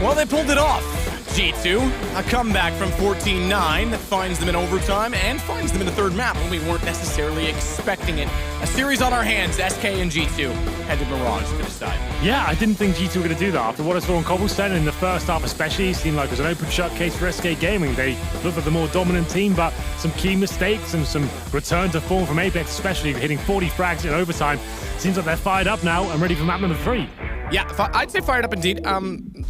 Well, they pulled it off. G2, a comeback from 14-9 that finds them in overtime and finds them in the third map when we weren't necessarily expecting it. A series on our hands, SK and G2 head to Mirage to decide. Yeah, I didn't think G2 were going to do that. After what I saw on Cobblestone in the first half especially, it seemed like it was an open shut case for SK Gaming. They looked like the more dominant team, but some key mistakes and some return to form from Apex, especially hitting 40 frags in overtime. Seems like they're fired up now and ready for map number 3. Yeah, I'd say fired up indeed.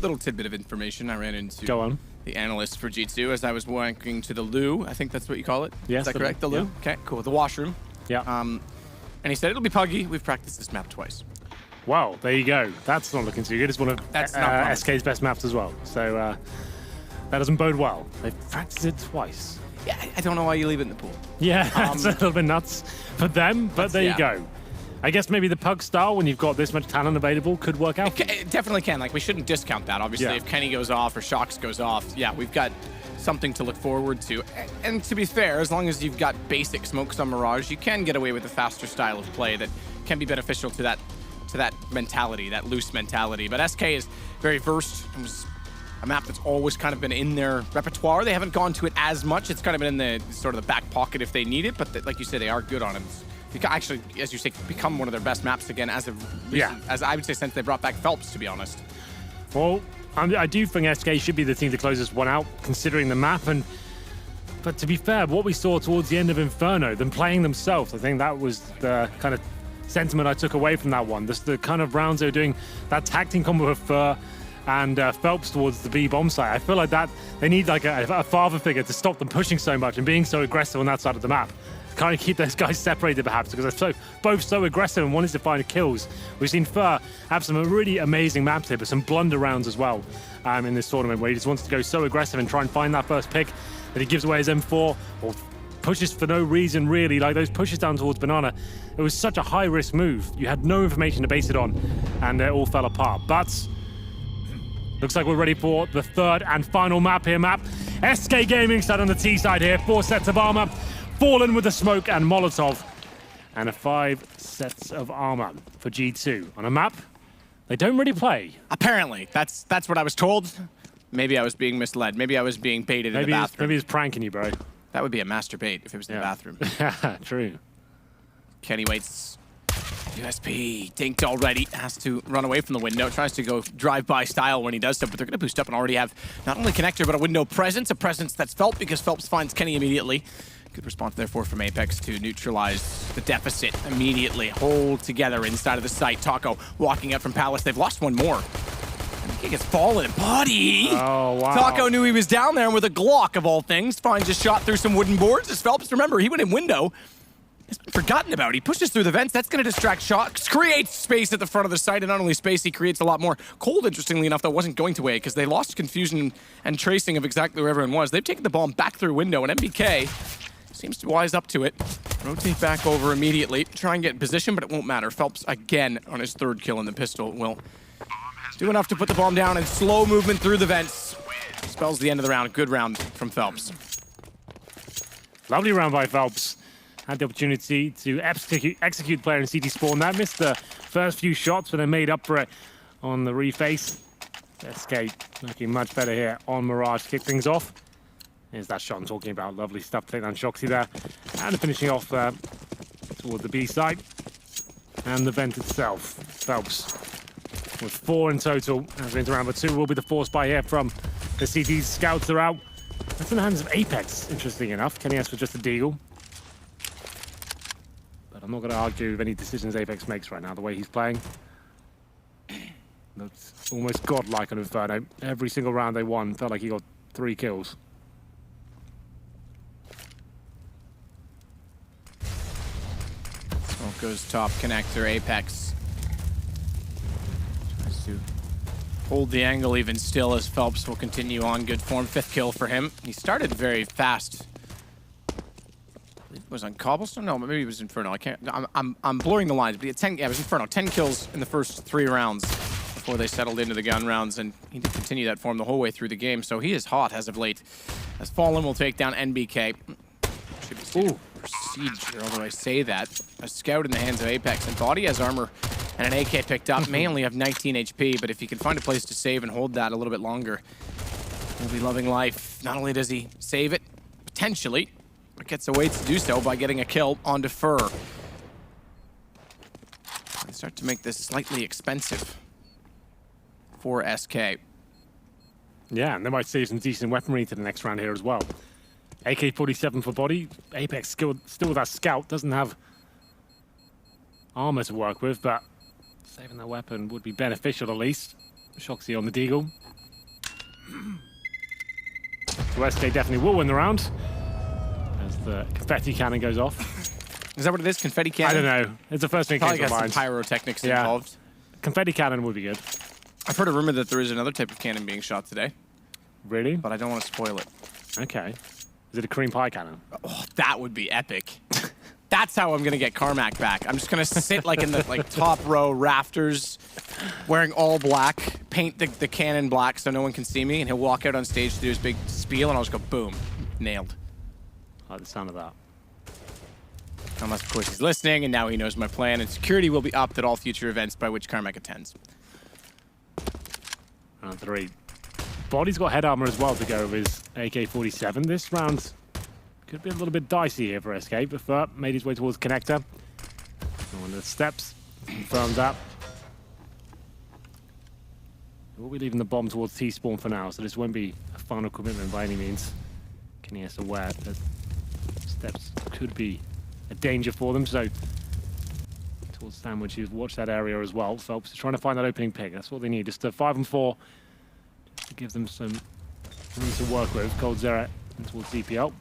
Little tidbit of information I ran into. Go on. The analyst for G2 as I was walking to the loo. I think that's what you call it. Yes, Is that correct? The loo? Yeah. Okay, cool. The washroom. Yeah. And he said it'll be puggy. We've practiced this map twice. Wow, there you go. That's not looking too good. It's one of SK's best maps as well. So that doesn't bode well. They've practiced it twice. Yeah, I don't know why you leave it in the pool. Yeah, it's a little bit nuts for them, but there you go. I guess maybe the pug style, when you've got this much talent available, could work out. It definitely can. Like, we shouldn't discount that. Obviously, if Kenny goes off or Shox goes off, yeah, we've got something to look forward to. And to be fair, as long as you've got basic smokes on Mirage, you can get away with a faster style of play that can be beneficial to that mentality, that loose mentality. But SK is very versed. It was a map that's always kind of been in their repertoire. They haven't gone to it as much. It's kind of been in the sort of the back pocket if they need it. But like you say, they are good on it. Actually, as you say, become one of their best maps again as as I would say since they brought back Phelps, to be honest. Well, I do think SK should be the team to close this one out, considering the map. But to be fair, what we saw towards the end of Inferno, them playing themselves, I think that was the kind of sentiment I took away from that one. The kind of rounds they were doing, that tag team combo with Fur and Phelps towards the B bomb site. I feel like that they need like a father figure to stop them pushing so much and being so aggressive on that side of the map. Kind of keep those guys separated perhaps, because they're both so aggressive and wanting to find kills. We've seen Fur have some really amazing maps here, but some blunder rounds as well in this tournament, where he just wants to go so aggressive and try and find that first pick that he gives away his M4 or pushes for no reason really, like those pushes down towards Banana. It was such a high-risk move. You had no information to base it on, and it all fell apart. But looks like we're ready for the third and final map here. SK Gaming side on the T side here, 4 sets of armor. Fallen with the smoke and Molotov, and a 5 sets of armor for G2 on a map they don't really play. Apparently, that's what I was told. Maybe I was being misled. Maybe I was being baited in the bathroom. Maybe he's pranking you, bro. That would be a master bait if it was in the bathroom. Yeah, true. Kenny waits. USP dinked already. Has to run away from the window. Tries to go drive-by style when he does so, but they're going to boost up and already have not only connector, but a window presence. A presence that's felt because Phelps finds Kenny immediately. Good response, therefore, from Apex to neutralize the deficit immediately. Hold together inside of the site. Taco walking up from Palace. They've lost one more. And he gets fallen. Buddy! Oh, wow. Taco knew he was down there, and with a Glock, of all things, finds a shot through some wooden boards. As Phelps, remember, he went in window. He's been forgotten about. He pushes through the vents. That's going to distract Shox. Creates space at the front of the site, and not only space, he creates a lot more. Cold, interestingly enough, though, wasn't going to wait because they lost confusion and tracing of exactly where everyone was. They've taken the bomb back through window, and MBK seems to wise up to it. Rotate back over immediately. Try and get in position, but it won't matter. Phelps, again, on his 3rd kill in the pistol, will do enough to put the bomb down, and slow movement through the vents spells the end of the round. Good round from Phelps. Lovely round by Phelps. Had the opportunity to execute player in CT spawn. That missed the first few shots, but they made up for it on the reface. SK looking much better here on Mirage to kick things off. Here's that shot I'm talking about. Lovely stuff. Take down Shoxy there. And finishing off toward the B side. And the vent itself. Phelps with 4 in total. As we enter round 2 will be the force buy here from the CT's scouts are out. That's in the hands of Apex, interesting enough. Kenny has for just a deagle. But I'm not going to argue with any decisions Apex makes right now, the way he's playing. That's almost godlike on Inferno. Every single round they won felt like he got 3 kills. Smoke goes top connector. Apex tries to hold the angle even still as Phelps will continue on good form. 5th kill for him. He started very fast. It was on Cobblestone? No, maybe it was Inferno. I can't. I'm blurring the lines. But he had 10. Yeah, it was Inferno. 10 kills in the first 3 rounds before they settled into the gun rounds, and he did continue that form the whole way through the game. So he is hot as of late. As Fallen will take down NBK. Should be procedure, although I say that. A scout in the hands of Apex, and Body has armor And an AK picked up, may only have 19 HP, but if he can find a place to save and hold that a little bit longer, he'll be loving life. Not only does he save it, potentially, but gets a way to do so by getting a kill onto Fur. They start to make this slightly expensive for SK. Yeah, and they might save some decent weaponry to the next round here as well. AK-47 for body. Apex still with that scout, doesn't have armor to work with, but saving that weapon would be beneficial at least. Shoxy on the deagle. So SK definitely will win the round as the confetti cannon goes off. Is that what it is? Confetti cannon? I don't know. It's the first thing that Probably came to got mind. some pyrotechnics involved. Confetti cannon would be good. I've heard a rumor that there is another type of cannon being shot today, Really? but I don't want to spoil it. Okay. Is it a cream pie cannon? Oh, that would be epic. That's how I'm gonna get Carmack back. I'm just gonna sit like in the top row rafters, wearing all black, paint the cannon black so no one can see me, and he'll walk out on stage to do his big spiel, and I'll just go boom, nailed. I like the sound of that. Unless of course he's listening, and now he knows my plan, and security will be upped at all future events by which Carmack attends. Round 3. Body's got head armor as well to go with his AK-47. This round could be a little bit dicey here for SK, but Fur made his way towards connector. One of the steps confirmed that. We'll be leaving the bomb towards T-spawn for now, so this won't be a final commitment by any means. Kenny is aware that steps could be a danger for them, so towards Sandwich, you watch that area as well. Phelps is trying to find that opening pick. That's what they need, just a 5 and 4 to give them some room to work with. Cold Zera towards DPL.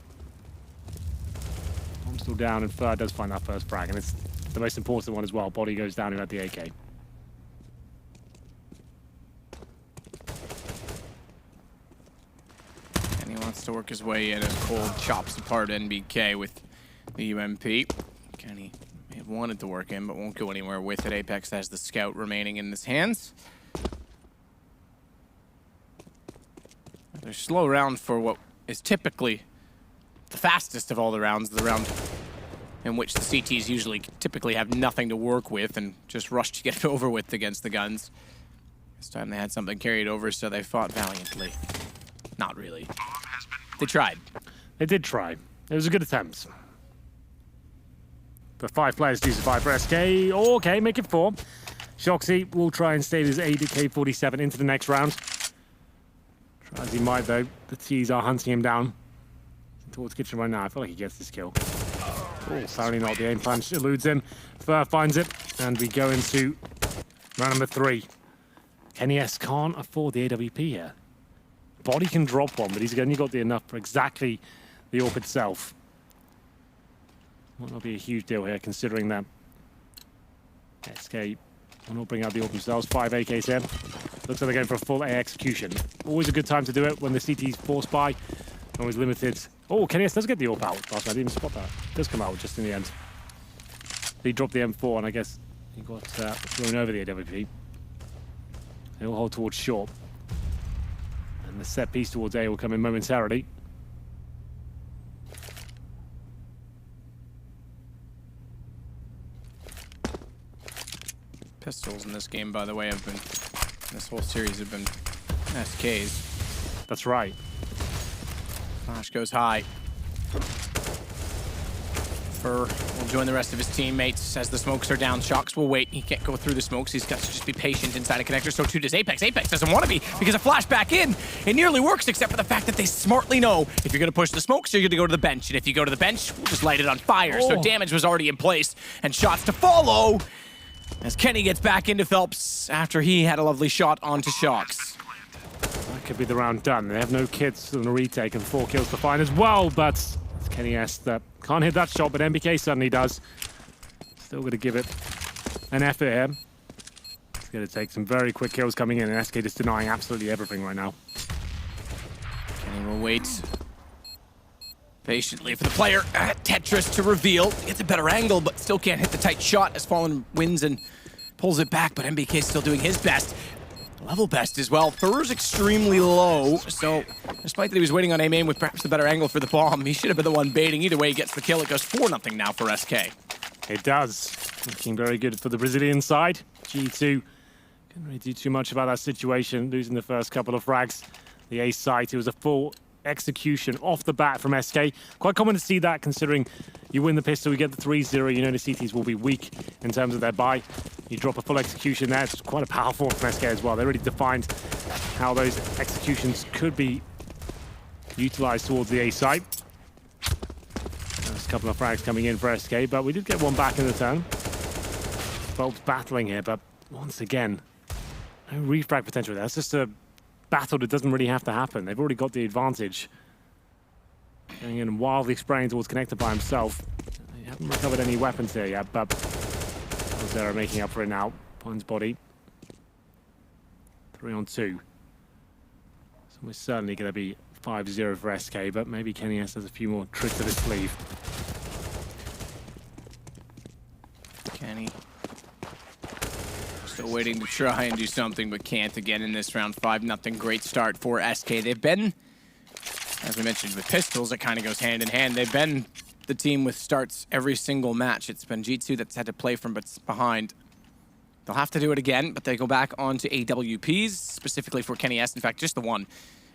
Bomb's still down, and Fur does find that first frag, and it's the most important one as well. Body goes down who had the AK. And he wants to work his way in as Cold chops apart NBK with the UMP. Kenny may have wanted to work in, but won't go anywhere with it. Apex has the scout remaining in his hands. They're slow round for what is typically the fastest of all the rounds, the round in which the CTs usually typically have nothing to work with and just rush to get it over with against the guns. This time they had something carried over, so they fought valiantly. Not really. They tried. They did try. It was a good attempt. But 5 players do survive for SK. Okay, make it 4. Shoxy will try and stay his AK-47 into the next round. Try as he might, though. The T's are hunting him down. Towards kitchen right now. I feel like he gets this kill. Oh, apparently not. The aim punch eludes him. Fur finds it. And we go into round number 3. Kenny S can't afford the AWP here. Body can drop one, but he's only got the enough for exactly the AWP itself. Might not be a huge deal here, considering that SK will not bring out the AWP themselves. 5 AKs here. Looks like they're going for a full A execution. Always a good time to do it when the CT's forced by. Always limited. Oh, Kenny S does get the AWP out. Last I didn't even spot that. It does come out just in the end. He dropped the M4, and I guess he got thrown over the AWP. He'll hold towards short. And the set piece towards A will come in momentarily. Pistols in this game, by the way, have been, this whole series have been SKs. That's right. Flash goes high. Fur will join the rest of his teammates as the smokes are down. Shox will wait. He can't go through the smokes. He's got to just be patient inside a connector. So too does Apex. Apex doesn't want to be because a flash back in. It nearly works except for the fact that they smartly know if you're going to push the smokes, you're going to go to the bench. And if you go to the bench, we'll just light it on fire. Oh. So damage was already in place and shots to follow as Kenny gets back into Phelps after he had a lovely shot onto Shox. That could be the round done. They have no kits on a retake and 4 kills to find as well, but it's Kenny S that can't hit that shot, but MBK suddenly does. Still going to give it an effort here. It's going to take some very quick kills coming in, and SK just denying absolutely everything right now. Kenny will wait patiently for the player Tetris to reveal. Gets a better angle, but still can't hit the tight shot as Fallen wins and pulls it back, but MBK still doing his best. Level best as well. Fur's extremely low, so despite that he was waiting on A-main with perhaps the better angle for the bomb, he should have been the one baiting. Either way, he gets the kill. It goes 4-0 now for SK. It does. Looking very good for the Brazilian side. G2 couldn't really do too much about that situation, losing the first couple of frags. The ace site, it was a full execution off the bat from SK. Quite common to see that, considering you win the pistol, you get the 3-0, you know the CTs will be weak in terms of their buy. You drop a full execution there, it's quite a powerful one from SK as well. They really defined how those executions could be utilized towards the A site. There's a couple of frags coming in for SK, but we did get one back in the turn. Folks battling here, but once again, no refrag potential there. It's just a battle that doesn't really have to happen. They've already got the advantage. Going in and wildly spraying towards Connector by himself. They haven't recovered any weapons here yet, but Zero making up for it now. Pine's body. 3 on 2. So we're certainly going to be 5-0 for SK, but maybe Kenny S has a few more tricks up his sleeve. Kenny still waiting to try and do something, but can't again in this round. 5-0. Great start for SK. They've been, as we mentioned, with pistols, it kind of goes hand in hand. They've been the team with starts every single match. It's been G2 that's had to play from behind. They'll have to do it again, but they go back onto AWPs, specifically for Kenny S. In fact, just the one.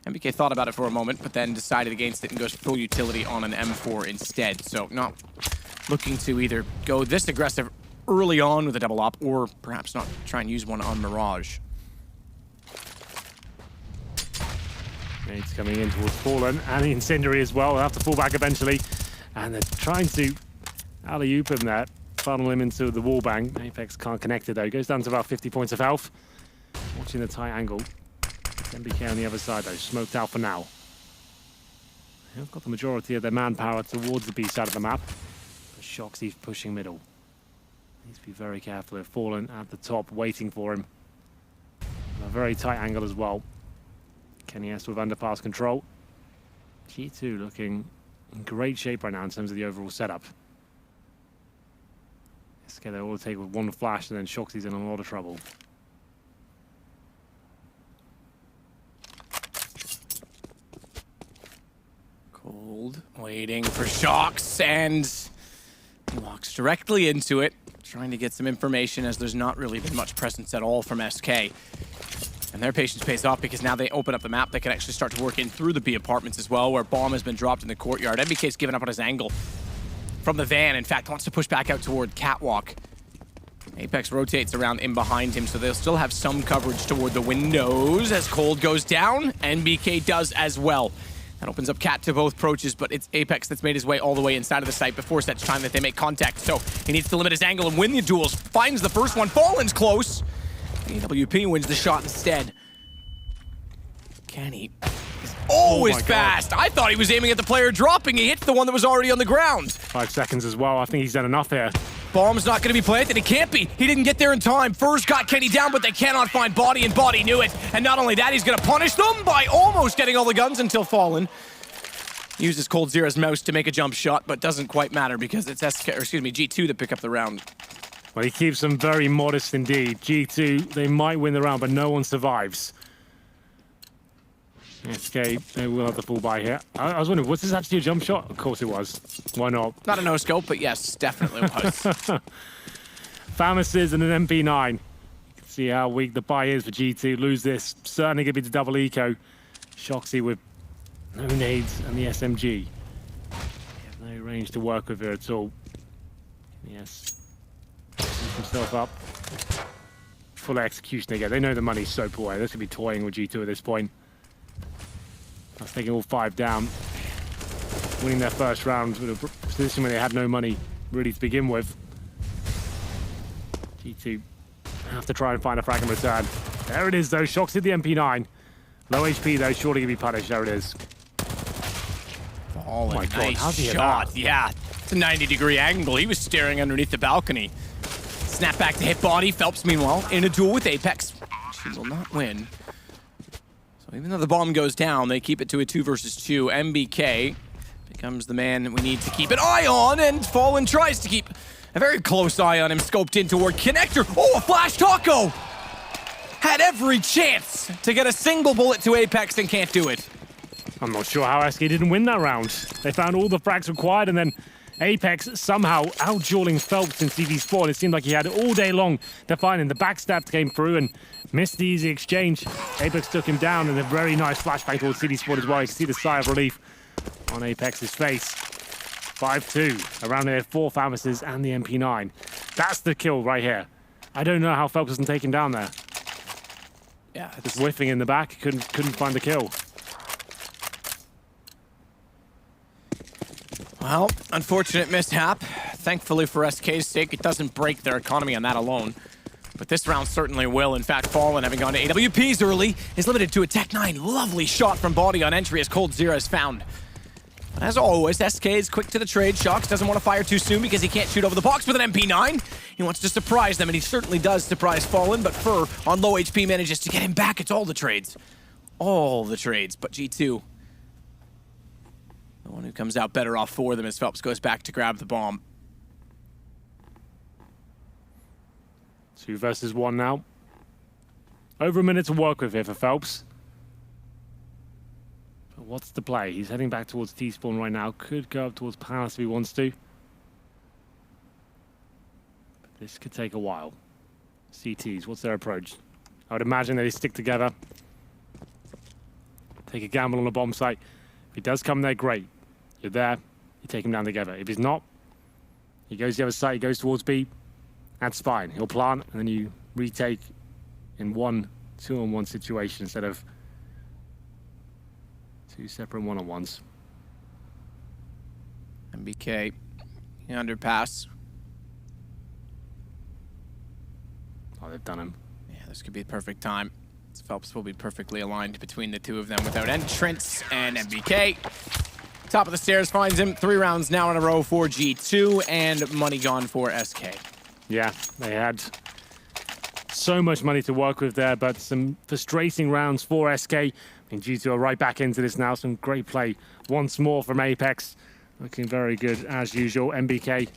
MBK thought about it for a moment, but then decided against it and goes full utility on an M4 instead. So not looking to either go this aggressive early on with a double up, or perhaps not try and use one on Mirage. Nades coming in towards Fallen, and the Incendiary as well. They'll have to fall back eventually. And they're trying to alley-oop him there, funnel him into the wall bang. Apex can't connect it though. Goes down to about 50 points of health. Watching the tight angle. It's MBK on the other side though, smoked out for now. They've got the majority of their manpower towards the B side of the map. Shoxy's pushing middle. Needs to be very careful. They've fallen at the top, waiting for him. A very tight angle as well. Kenny S with underpass control. G2 looking in great shape right now in terms of the overall setup. SK they're all take with one flash, and then Shoxy's in a lot of trouble. Cold, waiting for Shox, and he walks directly into it, trying to get some information, as there's not really been much presence at all from SK. And their patience pays off, because now they open up the map. They can actually start to work in through the B apartments as well, where bomb has been dropped in the courtyard. MBK's given up on his angle from the van. In fact, wants to push back out toward Catwalk. Apex rotates around in behind him, so they'll still have some coverage toward the windows as Cold goes down. MBK does as well. That opens up Cat to both approaches, but it's Apex that's made his way all the way inside of the site before such time that they make contact. So he needs to limit his angle and win the duels. Finds the first one. Fallen's close. AWP wins the shot instead. Kenny is always fast. I thought he was aiming at the player dropping. He hits the one that was already on the ground. 5 seconds as well. I think he's done enough here. Bomb's not going to be planted. It can't be. He didn't get there in time. First got Kenny down, but they cannot find Body, and Body knew it. And not only that, he's going to punish them by almost getting all the guns until Fallen uses Cold Zero's mouse to make a jump shot, but doesn't quite matter because it's G2 that pick up the round. Well, he keeps them very modest indeed. G2, they might win the round, but no one survives. SK, they will have the full buy here. I was wondering, was this actually a jump shot? Of course it was. Why not? Not a no-scope, but yes, definitely was. Famis's and an MP9. You can see how weak the buy is for G2. Lose this, certainly going to be the double eco. Shoxy with no nades and the SMG. No range to work with here at all. Yes. Himself up. Full execution again. They know the money's so poor. They're going to be toying with G2 at this point. That's taking all 5 down. Winning their first round with a position where they had no money really to begin with. G2 have to try and find a frag in return. There it is though. Shoxy the MP9. Low HP though, surely going to be punished. There it is. Oh my God, nice how's he shot. Yeah, it's a 90-degree angle. He was staring underneath the balcony. Snap back to hit Body. Phelps, meanwhile, in a duel with Apex. She will not win. So even though the bomb goes down, they keep it to a 2 versus 2. MBK becomes the man we need to keep an eye on, and Fallen tries to keep a very close eye on him, scoped in toward Connector. Oh, a flash taco! Had every chance to get a single bullet to Apex and can't do it. I'm not sure how SK didn't win that round. They found all the frags required, and then Apex somehow out-dueling Phelps in CV spawn. It seemed like he had all day long to find him. The backstab came through and missed the easy exchange. Apex took him down, and a very nice flashbang towards CD Sport as well. You can see the sigh of relief on Apex's face. 5-2. Around there, 4 Famises and the MP9. That's the kill right here. I don't know how Phelps doesn't take him down there. Yeah, just whiffing in the back, couldn't find the kill. Well, unfortunate mishap. Thankfully for SK's sake, it doesn't break their economy on that alone. But this round certainly will. In fact, Fallen, having gone to AWPs early, is limited to a Tech 9. Lovely shot from Body on entry as Cold Zero is found. As always, SK is quick to the trade. Shox doesn't want to fire too soon because he can't shoot over the box with an MP9. He wants to surprise them, and he certainly does surprise Fallen, but Fur, on low HP, manages to get him back. It's all the trades. All the trades, but G2, the one who comes out better off for them as Phelps goes back to grab the bomb. 2 versus 1 now. Over a minute to work with here for Phelps. But what's the play? He's heading back towards T-spawn right now. Could go up towards Palace if he wants to. But this could take a while. CTs, what's their approach? I would imagine they stick together. Take a gamble on a bomb site. If he does come there, great. You're there, you take him down together. If he's not, he goes to the other side, he goes towards B. That's fine. He'll plant, and then you retake in 1 2-on-1 situation instead of 2 separate 1-on-1s. MBK, underpass. Oh, they've done him. Yeah, this could be the perfect time. Phelps will be perfectly aligned between the two of them without entrance, and MBK. Top of the stairs finds him. 3 rounds now in a row for G2, and money gone for SK. Yeah, they had so much money to work with there, but some frustrating rounds for SK. I mean, G2 are right back into this now. Some great play once more from Apex. Looking very good as usual. MBK,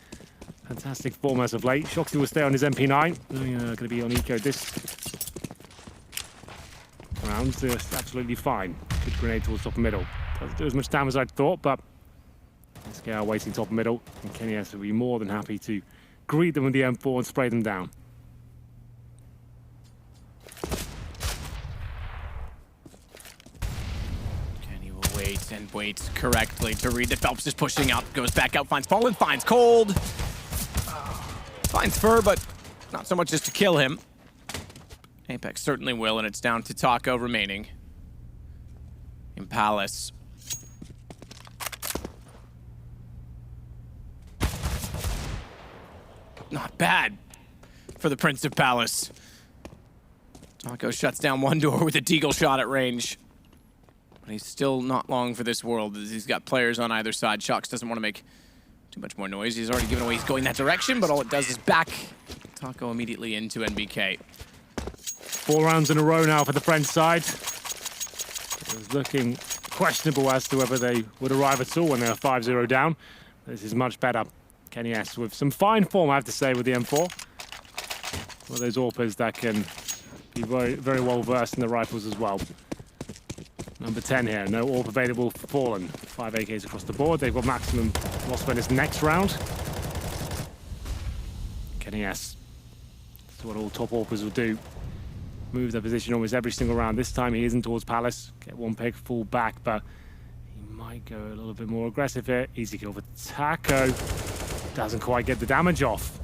fantastic form as of late. Shoxy will stay on his MP9. Going to be on eco this round. Just absolutely fine. Good grenade towards top and middle. Doesn't do as much damage as I thought, but SK are waiting top and middle. And Kenny S will be more than happy to greet them with the M4 and spray them down. Kenny will wait and wait correctly to read that Phelps is pushing up. Goes back out, finds Fallen, finds Cold. Finds Fur, but not so much as to kill him. Apex certainly will, and it's down to Taco remaining. In Palace. Not bad for the Prince of Palace. Taco shuts down one door with a deagle shot at range. But he's still not long for this world. He's got players on either side. Shox doesn't want to make too much more noise. He's already given away he's going that direction, but all it does is back Taco immediately into NBK. 4 rounds in a row now for the French side. It was looking questionable as to whether they would arrive at all when they were 5-0 down. This is much better. Kenny S with some fine form, I have to say, with the M4. One of those AWPers that can be very, very well versed in the rifles as well. Number 10 here, no AWP available for Fallen. 5 AKs across the board. They've got maximum loss for this next round. Kenny S. That's what all top AWPers will do. Move their position almost every single round. This time he isn't towards Palace. Get one pick, fall back, but he might go a little bit more aggressive here. Easy kill for Taco. Doesn't quite get the damage off.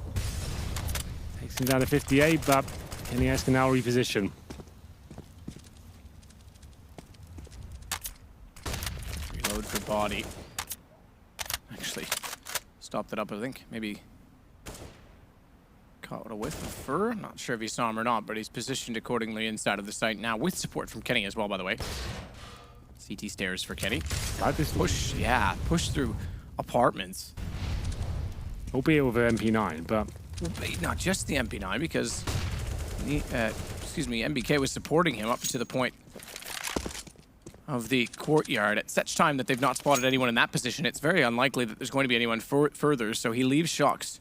Takes him down to 58, but Kenny S can now reposition. Reload for Body. Actually, stopped it up, I think. Maybe caught a whiff of Fur. I'm not sure if he saw him or not, but he's positioned accordingly inside of the site now, with support from Kenny as well, by the way. CT stairs for Kenny. Like this push, yeah, push through apartments. Albeit with an MP9, but not just the MP9, because MBK was supporting him up to the point of the courtyard. At such time that they've not spotted anyone in that position, it's very unlikely that there's going to be anyone further, so he leaves Shox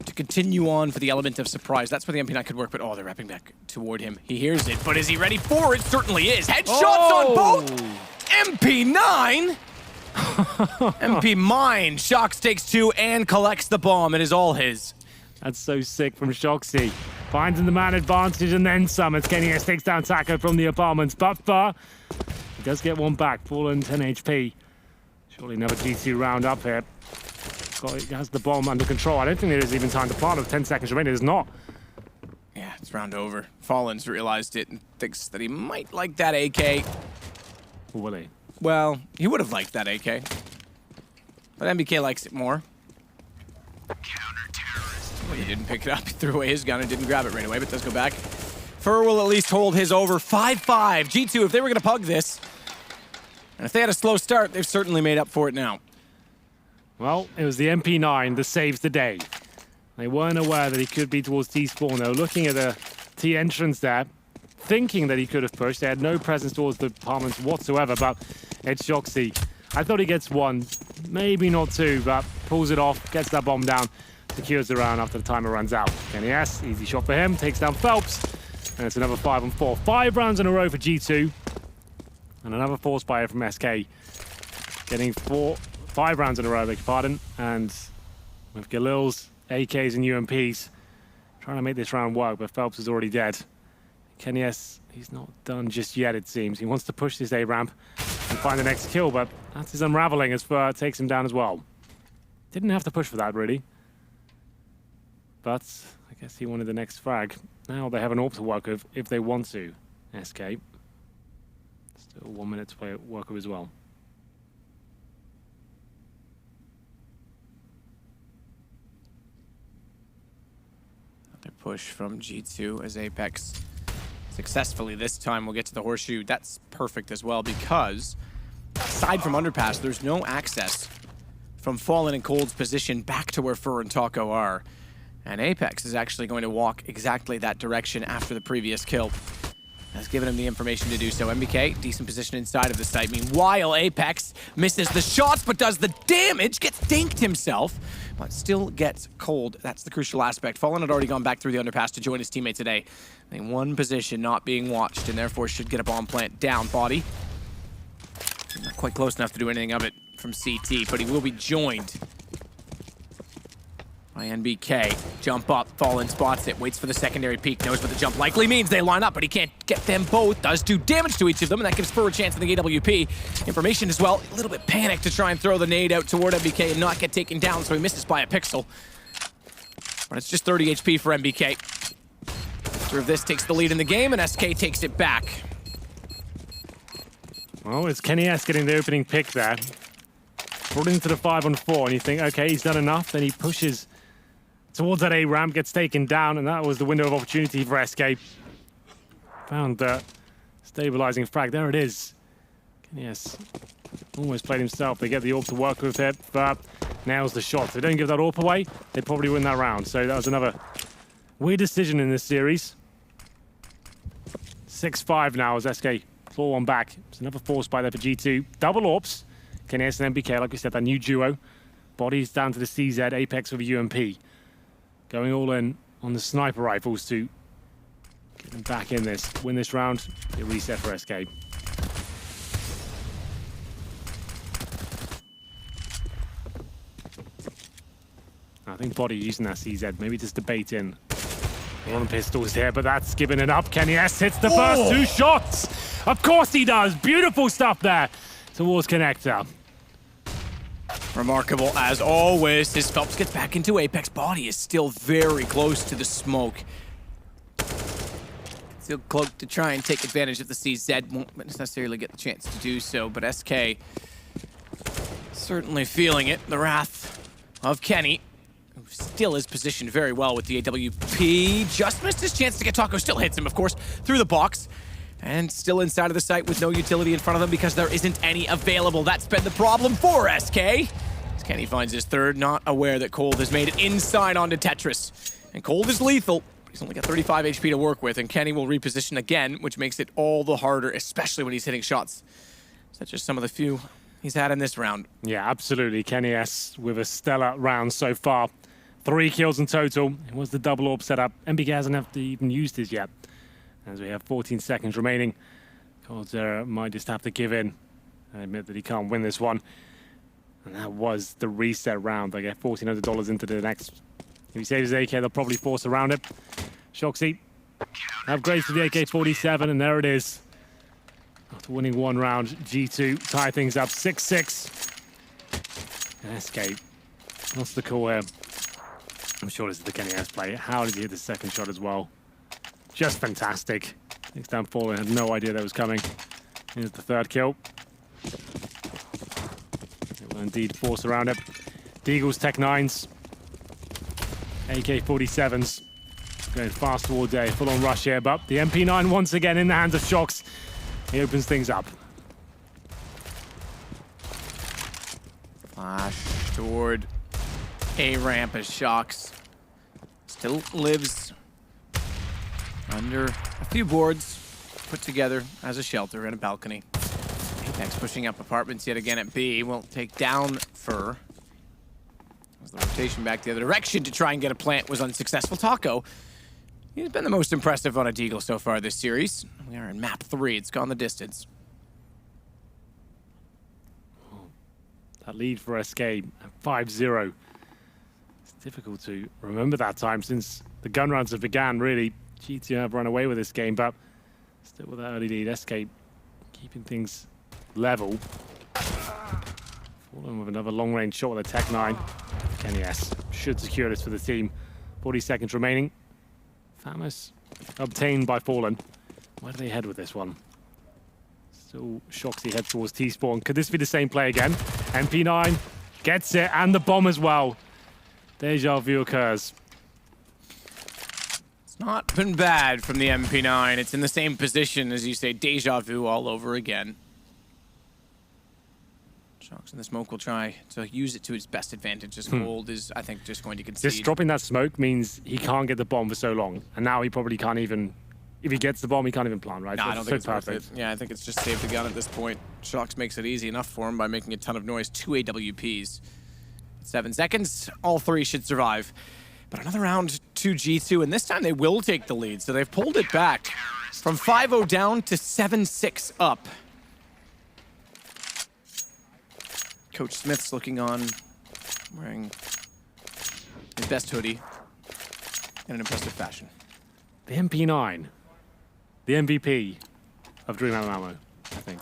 to continue on for the element of surprise. That's where the MP9 could work, but they're wrapping back toward him. He hears it, but is he ready for it? Certainly is. Headshots on both! MP9! MP mine. Shox takes 2 and collects the bomb. It is all his. That's so sick from Shoxy. Finding the man advantage and then some as Kenny S takes down Taco from the apartments. But he does get one back. Fallen 10 HP. Surely another G2 round up here. He has the bomb under control. I don't think there is even time to plant with 10 seconds remaining. There's not. Yeah, it's round over. Fallen's realized it and thinks that he might like that AK. Or will he? Well, he would have liked that AK. But MBK likes it more. Well, he didn't pick it up. He threw away his gun and didn't grab it right away, but does go back. Fur will at least hold his over 5-5. G2, if they were going to pug this, and if they had a slow start, they've certainly made up for it now. Well, it was the MP9 that saves the day. They weren't aware that he could be towards T-spawn. They were looking at the T entrance there, thinking that he could have pushed. They had no presence towards the apartments whatsoever, but it's Shoxy. I thought he gets 1, maybe not 2, but pulls it off, gets that bomb down, secures the round after the timer runs out. Kenny S, easy shot for him, takes down Phelps, and it's another 5-on-4. 5 rounds in a row for G2, and another force buyer from SK. Getting 5 rounds in a row, beg your pardon, and with Galil's AKs and UMPs, trying to make this round work, but Phelps is already dead. Kenny S, he's not done just yet, it seems. He wants to push this A-ramp and find the next kill, but that is unraveling as Fur takes him down as well. Didn't have to push for that, really. But I guess he wanted the next frag. Now they have an AWP to work with if they want to. SK. Still 1 minute to play work with as well. Another push from G2 as Apex successfully this time will get to the horseshoe. That's perfect as well because aside from underpass, there's no access from Fallen and Cold's position back to where Fur and Taco are. And Apex is actually going to walk exactly that direction after the previous kill. Has given him the information to do so. MBK, decent position inside of the site. Meanwhile, Apex misses the shots, but does the damage, gets dinked himself, but still gets cold. That's the crucial aspect. Fallen had already gone back through the underpass to join his teammate today. In one position, not being watched, and therefore should get a bomb plant down. Body. Not quite close enough to do anything of it from CT, but he will be joined by NBK. Jump up, Fallen spots it, waits for the secondary peek, knows what the jump likely means. They line up, but he can't get them both. Does do damage to each of them, and that gives Fur a chance in the AWP. Information as well, a little bit panicked to try and throw the nade out toward MBK and not get taken down, so he misses by a pixel. But it's just 30 HP for MBK. After this takes the lead in the game, and SK takes it back. Well, it's Kenny S getting the opening pick there. Brought into the 5-on-4, and you think, okay, he's done enough. Then he pushes towards that A-ramp, gets taken down, and that was the window of opportunity for SK. Found the stabilizing frag. There it is. Kenny S almost played himself. They get the AWP to work with it, but nails the shot. If they don't give that AWP away, they'd probably win that round. So that was another weird decision in this series. 6-5 now as SK claw one back. It's another force by there for G2. Double AWPs. Kenny S and MBK, like we said, that new duo. Bodies down to the CZ, Apex with a UMP. Going all in on the sniper rifles to get them back in this. Win this round, it reset for SK. I think Body using that CZ, maybe just debate in. One pistols here, but that's giving it up. Kenny S hits the first 2 shots. Of course he does. Beautiful stuff there towards Connector. Remarkable as always. His Phelps gets back into Apex. Body is still very close to the smoke. Still cloaked to try and take advantage of the CZ. Won't necessarily get the chance to do so, but SK certainly feeling it. The wrath of Kenny, who still is positioned very well with the AWP. Just missed his chance to get Taco. Still hits him, of course, through the box. And still inside of the site with no utility in front of them because there isn't any available. That's been the problem for SK. As Kenny finds his third, not aware that Cold has made it inside onto Tetris. And Cold is lethal. He's only got 35 HP to work with, and Kenny will reposition again, which makes it all the harder, especially when he's hitting shots such as some of the few he's had in this round. Yeah, absolutely. Kenny S with a stellar round so far. 3 kills in total. It was the double AWP setup. MBK hasn't even used his yet. As we have 14 seconds remaining, Cold might just have to give in and admit that he can't win this one. And that was the reset round. They get $1,400 into the next. If he saves his AK, they'll probably force around it. Shoxy upgrades to the AK-47, and there it is. After winning one round, G2 tie things up 6-6. And Escape, what's the call here? I'm sure this is the Kenny S play. How did he hit the second shot as well? Just fantastic. Takes down Fallen, had no idea that was coming. Here's the third kill. It will indeed force around it. Deagle's Tech 9s. AK-47s. Going fast towards a full-on rush here, but the MP9 once again in the hands of Shox. He opens things up. Flash toward A ramp as Shox still lives under a few boards put together as a shelter and a balcony. Apex pushing up apartments yet again at B. Will take down Fur. As the rotation back the other direction to try and get a plant was unsuccessful. Taco, he's been the most impressive on a Deagle so far this series. We are in map 3. It's gone the distance. That lead for SK at 5-0. It's difficult to remember that time since the gun runs have began, really. G2 have run away with this game, but still with that early lead. SK keeping things level. Fallen with another long-range shot with a Tech 9. Kenny S should secure this for the team. 40 seconds remaining. Famous obtained by Fallen. Where do they head with this one? Still Shoxy heads towards T-spawn. Could this be the same play again? MP9 gets it, and the bomb as well. Deja vu occurs. It's not been bad from the MP9. It's in the same position, as you say, deja vu all over again. Shox in the smoke will try to use it to its best advantage as Gold is, I think, just going to concede. Just dropping that smoke means he can't get the bomb for so long. And now he probably can't even... If he gets the bomb, he can't even plan, right? No, so I don't think it's worth it. Yeah, I think it's just save the gun at this point. Shox makes it easy enough for him by making a ton of noise. 2 AWPs. 7 seconds. All 3 should survive. But another round to G2, and this time they will take the lead. So they've pulled it back from 5-0 down to 7-6 up. Coach Smith's looking on, wearing his best hoodie in an impressive fashion. The MP9, the MVP of DreamHack Malmö, I think.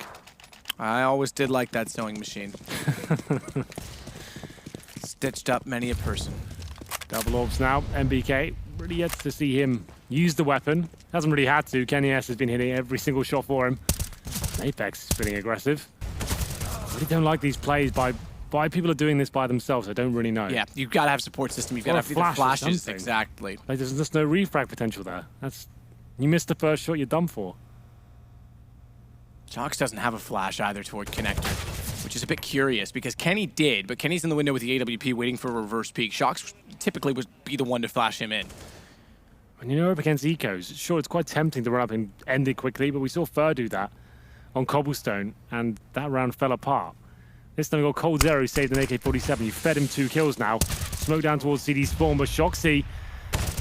I always did like that sewing machine. Stitched up many a person. Double orbs now. MBK really yet to see him use the weapon. Hasn't really had to. Kenny S has been hitting every single shot for him. Apex is feeling aggressive. I really don't like these plays by people are doing this by themselves. I don't really know. Yeah, you've got to have support system. You've got to have flashes. Exactly. Like, there's just no refrag potential there. You missed the first shot, you're done for. Shox doesn't have a flash either toward connector, which is a bit curious because Kenny did, but Kenny's in the window with the AWP waiting for a reverse peek. Shox typically would be the one to flash him in. When you're up against ecos, sure, it's quite tempting to run up and end it quickly, but we saw Fur do that on Cobblestone, and that round fell apart. This time we got Cold Zero who saved an AK-47. You fed him 2 kills now. Smoke down towards CD spawn, but Shoxy,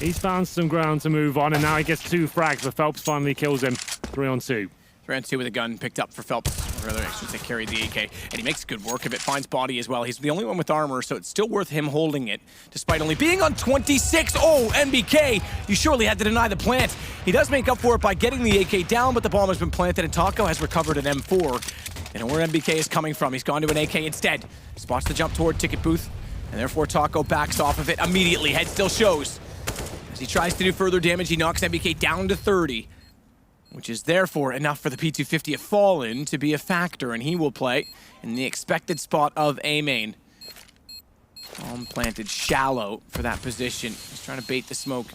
he's found some ground to move on, and now he gets 2 frags, but Phelps finally kills him. 3-on-2. 3-on-2 with a gun picked up for Phelps. Or rather, I should say carried the AK. And he makes good work of it, finds body as well. He's the only one with armor, so it's still worth him holding it, despite only being on 26. Oh, MBK, you surely had to deny the plant. He does make up for it by getting the AK down, but the bomb has been planted, and Taco has recovered an M4. And where MBK is coming from, he's gone to an AK instead. Spots the jump toward Ticket Booth, and therefore Taco backs off of it immediately. Head still shows. As he tries to do further damage, he knocks MBK down to 30. Which is therefore enough for the P250 of Fallen to be a factor, and he will play in the expected spot of A main. Bomb planted shallow for that position. He's trying to bait the smoke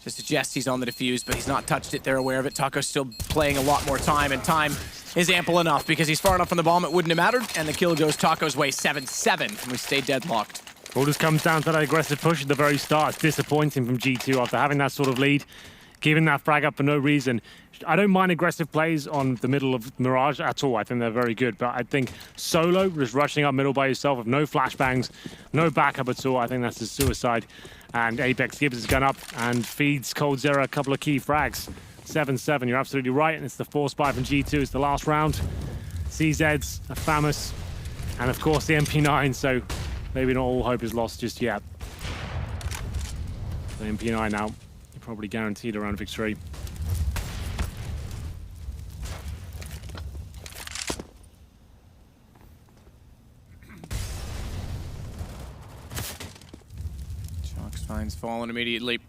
to suggest he's on the defuse, but he's not touched it. They're aware of it. Taco's still playing a lot more time, and time is ample enough because he's far enough from the bomb it wouldn't have mattered, and the kill goes Taco's way, 7-7, and we stay deadlocked. All just comes down to that aggressive push at the very start. It's disappointing from G2 after having that sort of lead. Giving that frag up for no reason. I don't mind aggressive plays on the middle of Mirage at all. I think they're very good. But I think solo, just rushing up middle by yourself with no flashbangs, no backup at all, I think that's a suicide. And Apex gives his gun up and feeds Cold Zero a couple of key frags. 7-7, you're absolutely right. And it's the 4 spy from G2. It's the last round. CZ's a famous And of course the MP9, so maybe not all hope is lost just yet. The MP9 now, you're probably guaranteed a round victory. Shox finds Fallen immediately.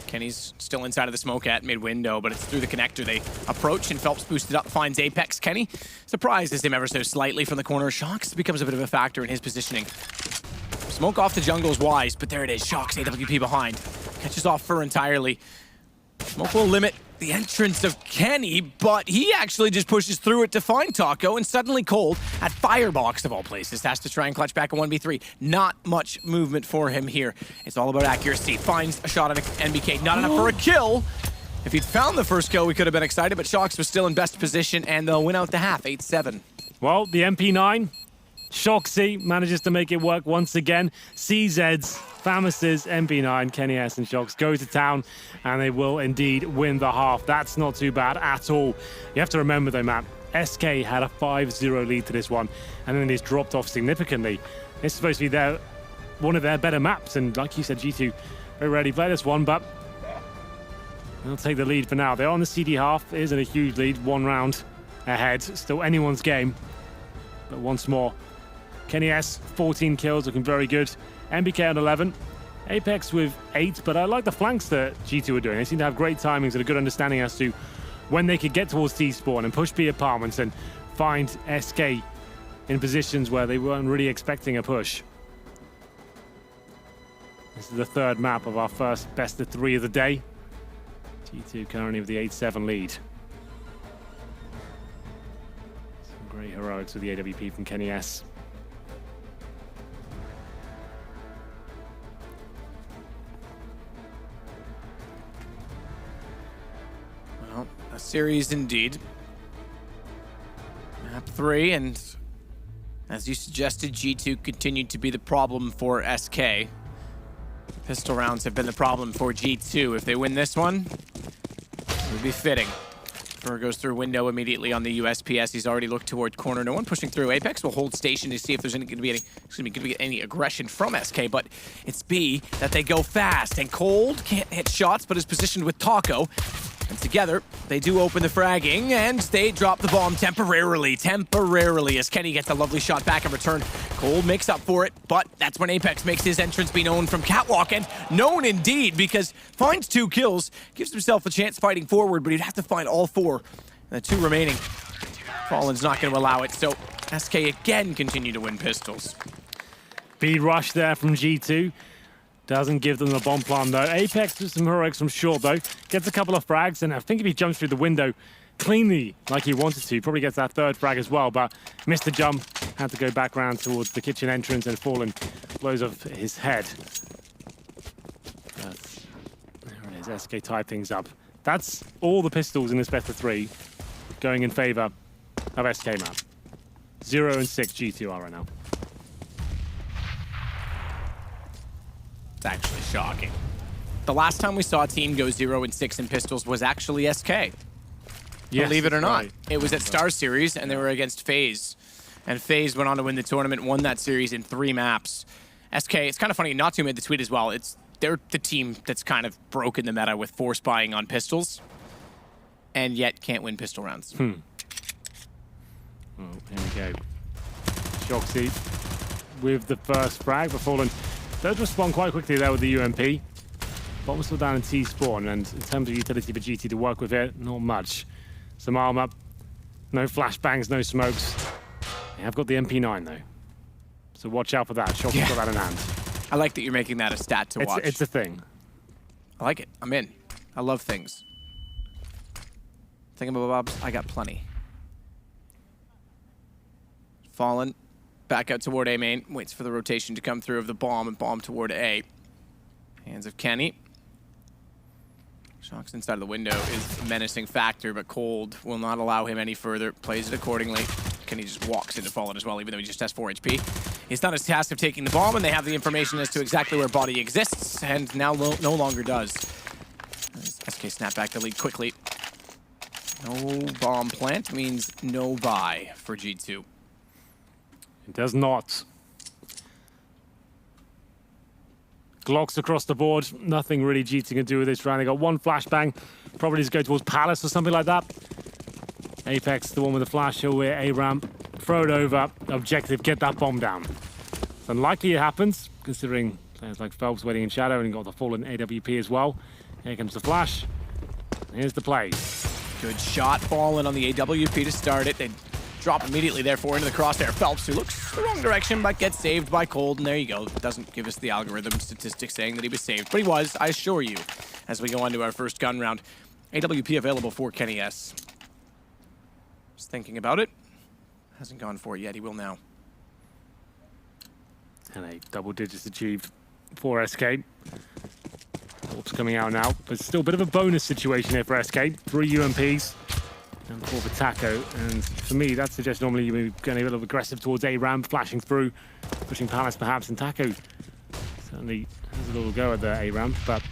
Kenny's still inside of the smoke at mid-window, but it's through the connector. They approach, and Phelps boosted up, finds Apex. Kenny surprises him ever so slightly from the corner. Shox becomes a bit of a factor in his positioning. Smoke off the jungle is wise, but there it is. Shox, AWP behind. Catches off Fur entirely. Smoke will limit the entrance of Kenny, but he actually just pushes through it to find Taco, and suddenly Cold at Firebox of all places has to try and clutch back a 1v3. Not much movement for him here. It's all about accuracy. Finds a shot on NBK, not enough for a kill. If he'd found the first kill, we could have been excited, but Shox was still in best position, and they'll win out the half, 8-7. Well, the MP9, Shoxy manages to make it work once again. CZ's, Famus's, MP9, Kenny S and Shox go to town, and they will indeed win the half. That's not too bad at all. You have to remember though, Matt, SK had a 5-0 lead to this one, and then it's dropped off significantly. It's supposed to be one of their better maps, and like you said, G2 very rarely play this one, but they'll take the lead for now. They're on the CD half. It isn't a huge lead, 1 round ahead. Still anyone's game, but once more, Kenny S, 14 kills, looking very good. MBK on 11. Apex with 8, but I like the flanks that G2 are doing. They seem to have great timings and a good understanding as to when they could get towards T-spawn and push B apartments and find SK in positions where they weren't really expecting a push. This is the 3rd map of our first best of 3 of the day. G2 currently with the 8-7 lead. Some great heroics with the AWP from Kenny S. A series indeed. Map 3, and as you suggested, G2 continued to be the problem for SK. Pistol rounds have been the problem for G2. If they win this one, it would be fitting. Fur goes through window immediately on the USPS. He's already looked toward corner. No one pushing through. Apex will hold station to see if there's going to be any aggression from SK, but it's B that they go fast. And Cold can't hit shots, but is positioned with Taco. And together, they do open the fragging, and they drop the bomb temporarily, as Kenny gets a lovely shot back in return. Cold makes up for it, but that's when Apex makes his entrance be known from Catwalk, and known indeed, because finds 2 kills, gives himself a chance fighting forward, but he'd have to find all 4. And the 2 remaining, Fallen's not going to allow it, so SK again continue to win pistols. B rush there from G2. Doesn't give them the bomb plant though. Apex with some heroics from short though. Gets a couple of frags, and I think if he jumps through the window cleanly like he wanted to, probably gets that 3rd frag as well, but missed the jump. Had to go back round towards the kitchen entrance, and Fallen blows off his head. But there it is, SK tied things up. That's all the pistols in this best of 3 going in favor of SK map. 0 and 6 G2 are right now. It's actually shocking. The last time we saw a team go 0 and 6 in pistols was actually SK. Yes, believe it or not. Right. It was at Star Series, and they were against FaZe. And FaZe went on to win the tournament, won that series in 3 maps. SK, it's kind of funny, Natu made the tweet as well. They're the team that's kind of broken the meta with force buying on pistols, and yet can't win pistol rounds. Oh, here we go. Shoxy with the first frag, but Fallen does respond quite quickly there with the UMP. Bomb still down in T-spawn, and in terms of utility for GT to work with it, not much. Some armor, no flashbangs, no smokes. They have got the MP9 though, so watch out for that. Shoxy's got that in hand. I like that you're making that a stat to watch. It's a thing. I like it. I'm in. I love things. Thingamabobs, I got plenty. Fallen. Back out toward A main. Waits for the rotation to come through of the bomb, and bomb toward A. Hands of Kenny. Shox inside of the window is a menacing factor, but Cold will not allow him any further. Plays it accordingly. Kenny just walks into Fallen as well, even though he just has 4 HP. He's done his task of taking the bomb, and they have the information as to exactly where Body exists, and now no longer does. SK snap back the lead quickly. No bomb plant means no buy for G2. It does not. Glocks across the board. Nothing really GT can do with this round. They got one flashbang. Probably just go towards Palace or something like that. Apex, the one with the flash, he'll wear a ramp. Throw it over. Objective, get that bomb down. It's unlikely it happens, considering players like Phelps waiting in shadow and got the fallen AWP as well. Here comes the flash. Here's the play. Good shot, fallen on the AWP to start it. They drop immediately, therefore, into the crosshair. Phelps, who looks the wrong direction, but gets saved by Cold, and there you go. Doesn't give us the algorithm statistics saying that he was saved, but he was, I assure you, as we go on to our first gun round. AWP available for Kenny S. Just thinking about it. Hasn't gone for it yet, he will now. And a double digits achieved for SK. Orbs coming out now, but still a bit of a bonus situation here for SK. 3 UMPs and 4 for Taco. And for me, that suggests normally you're going a little aggressive towards A-Ramp, flashing through, pushing Palace perhaps, and Taco certainly has a little go at the A-Ramp, but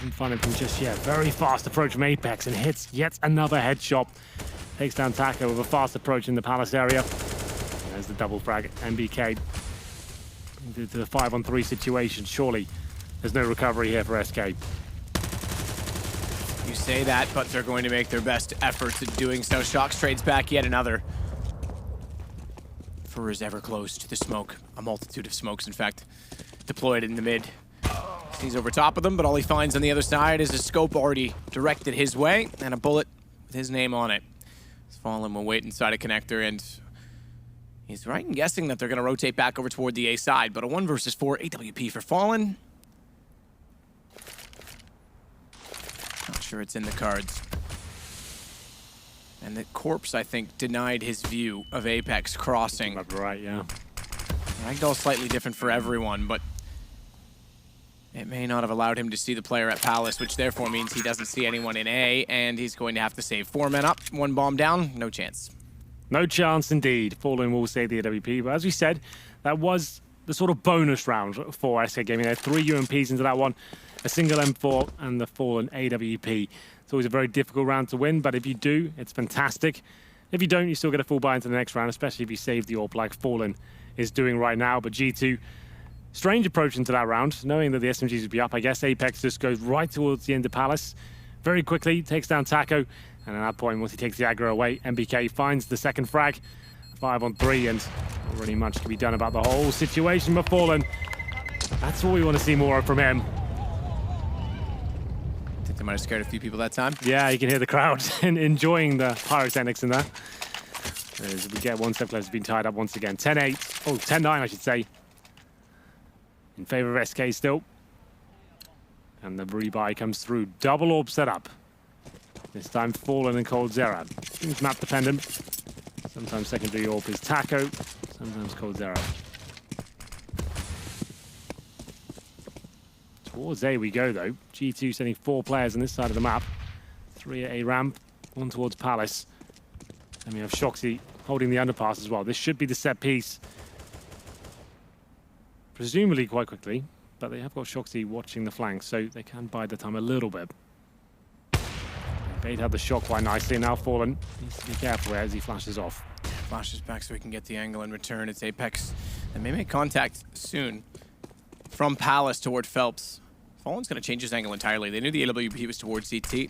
didn't find him just yet. Very fast approach from Apex and hits yet another headshot. Takes down Taco with a fast approach in the Palace area. There's the double frag, MBK. To the 5-on-3 situation, surely there's no recovery here for SK. You say that, but they're going to make their best efforts at doing so. Shox trades back yet another. Fur is ever close to the smoke. A multitude of smokes, in fact, deployed in the mid. He's over top of them, but all he finds on the other side is a scope already directed his way and a bullet with his name on it. Fallen will wait inside a connector, and he's right in guessing that they're going to rotate back over toward the A side, but a 1 versus 4 AWP for Fallen. Not sure it's in the cards. And the corpse, I think, denied his view of Apex crossing. Right, yeah. Ragdoll slightly different for everyone, but it may not have allowed him to see the player at Palace, which therefore means he doesn't see anyone in A, and he's going to have to save 4 men up, 1 bomb down, no chance. No chance indeed. Fallen will save the AWP, but as we said, that was the sort of bonus round for SK Gaming. They had 3 UMPs into that one, a single M4 and the Fallen AWP. It's always a very difficult round to win, but if you do, it's fantastic. If you don't, you still get a full buy into the next round, especially if you save the AWP like Fallen is doing right now. But G2, strange approach into that round, knowing that the SMGs would be up. I guess Apex just goes right towards the end of Palace. Very quickly, takes down Taco. And at that point, once he takes the aggro away, MBK finds the second frag. 5-on-3, and not really much can be done about the whole situation. But Fallen, that's what we want to see more of from him. I think they might have scared a few people that time. Yeah, you can hear the crowd enjoying the pyrotechnics in there. As we get one step closer to being tied up once again. 10-8, oh, 10-9, I should say. In favor of SK still. And the rebuy comes through. Double orb setup. This time Fallen and Cold Zera. It's map dependent. Sometimes secondary orb is Taco. Sometimes Cold Zera. Towards A we go though. G2 sending 4 players on this side of the map. 3 at A ramp, 1 towards Palace. And we have Shoxy holding the underpass as well. This should be the set piece. Presumably quite quickly, but they have got Shoxy watching the flanks, so they can bide their time a little bit. Bait had the shot quite nicely, now Fallen needs to be careful as he flashes off. Flashes back so he can get the angle in return. It's Apex. They may make contact soon from Palace toward Phelps. Fallen's going to change his angle entirely. They knew the AWP was towards CT.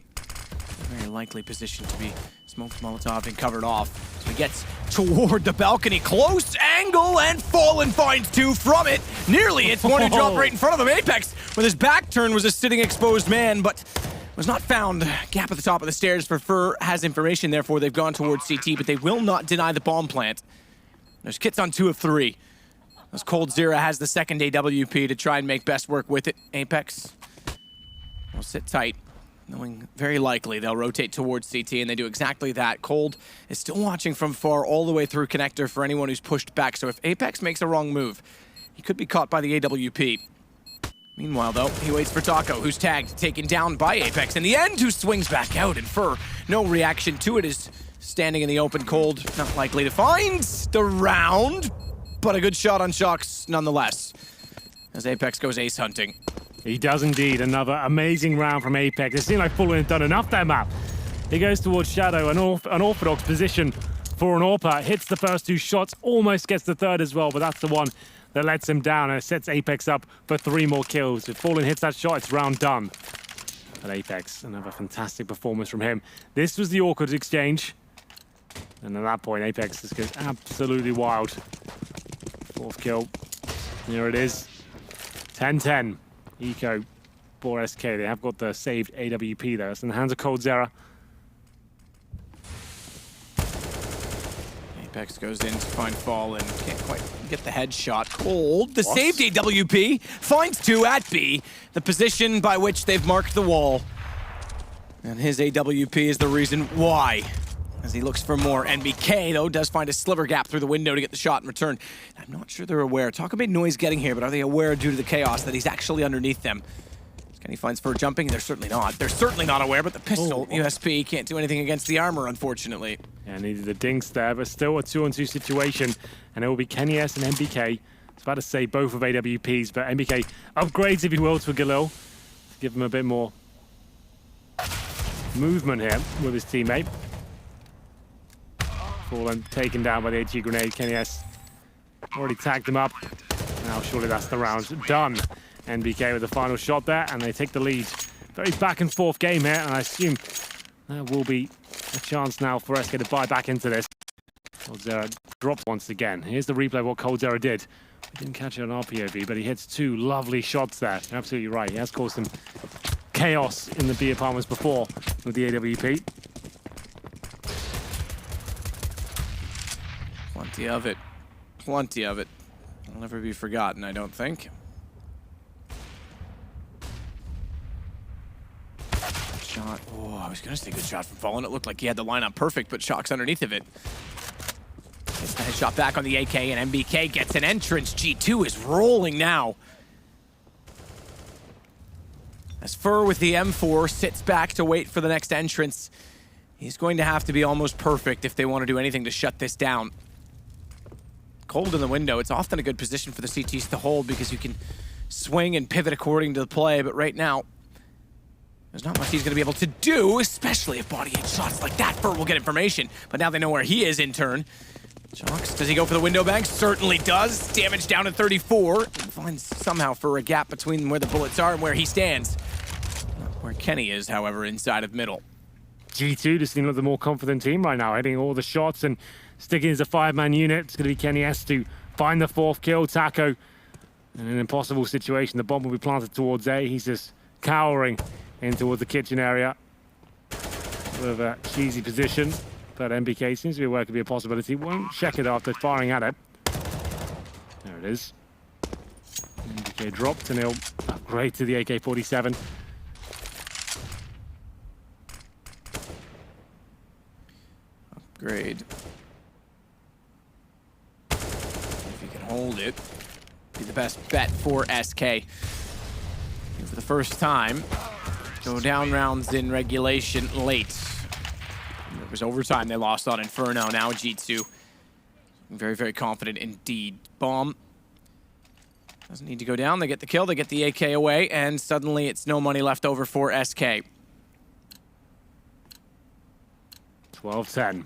Very likely position to be smoked Molotov and covered off. So he gets toward the balcony. Close angle, and Fallen finds 2 from it. Nearly hits one who dropped right in front of him. Apex, with his back turn, was a sitting exposed man, but was not found. Gap at the top of the stairs for Fur has information, therefore they've gone towards CT, but they will not deny the bomb plant. There's kits on 2 of 3. As Cold Zera has the second AWP to try and make best work with it. Apex will sit tight, knowing very likely they'll rotate towards CT, and they do exactly that. Cold is still watching from far all the way through connector for anyone who's pushed back, so if Apex makes a wrong move, he could be caught by the AWP. Meanwhile, though, he waits for Taco, who's tagged, taken down by Apex. In the end, who swings back out, and Fur, no reaction to it, is standing in the open. Cold, not likely to find the round, but a good shot on Shox nonetheless, as Apex goes ace hunting. He does indeed. Another amazing round from Apex. It seemed like Fallen had done enough that map. He goes towards Shadow, an unorthodox position for an AWPer. Hits the first 2 shots, almost gets the third as well, but that's the one that lets him down, and it sets Apex up for 3 more kills. If Fallen hits that shot, it's round done. But Apex, another fantastic performance from him. This was the awkward exchange. And at that point, Apex just goes absolutely wild. 4th kill. Here it is. 10-10. Eco for SK. They have got the saved AWP there. It's in the hands of Coldzera. Apex goes in to find Fall and can't quite get the headshot. Cold, the saved AWP, finds 2 at B, the position by which they've marked the wall. And his AWP is the reason why, as he looks for more. NBK, though, does find a sliver gap through the window to get the shot in return. I'm not sure they're aware. Talk about noise getting here, but are they aware due to the chaos that he's actually underneath them? Kenny finds for jumping. They're certainly not. They're certainly not aware, but the pistol, USP, can't do anything against the armor, unfortunately. Yeah, needed the dinks there, but still a 2-on-2 situation. And it will be Kenny S and NBK. I was about to say both of AWPs, but NBK upgrades, if you will, to a Galil. To give him a bit more movement here with his teammate. Fallen taken down by the AT grenade. Kenny S already tagged him up. Now surely that's the round done. NBK with the final shot there, and they take the lead. Very back and forth game here, and I assume there will be a chance now for SK to buy back into this. Coldzera drops once again. Here's the replay of what Coldzera did. He didn't catch it on RPOV, but he hits 2 lovely shots there. You're absolutely right. He has caused some chaos in the B apartments before with the AWP. Plenty of it. Plenty of it. It'll never be forgotten, I don't think. Shot. Oh, I was going to say good shot from Fallen. It looked like he had the lineup perfect, but Shock's underneath of it. Gets the headshot back on the AK, and NBK gets an entrance. G2 is rolling now. As Fur with the M4 sits back to wait for the next entrance, he's going to have to be almost perfect if they want to do anything to shut this down. Cold in the window. It's often a good position for the CTs to hold because you can swing and pivot according to the play, but right now, there's not much he's going to be able to do, especially if body hits shots like that. Fur will get information, but now they know where he is in turn. Jocks, does he go for the window bank? Certainly does. Damage down to 34. Finds somehow for a gap between where the bullets are and where he stands. Not where Kenny is, however, inside of middle. G2 just seem like the more confident team right now, hitting all the shots and sticking as a 5-man unit. It's going to be Kenny S to find the 4th kill. Taco, in an impossible situation, the bomb will be planted towards A. He's just cowering in towards the kitchen area. Bit of a cheesy position, but NBK seems to be where it could be a possibility. Won't check it after firing at it. There it is. NBK dropped and he'll upgrade to the AK-47. Upgrade. If he can hold it, be the best bet for SK. And for the first time, go down rounds in regulation late. It was overtime they lost on Inferno. Now G2 very, very confident indeed. Bomb doesn't need to go down. They get the kill, they get the AK away, and suddenly it's no money left over for SK. 12-10.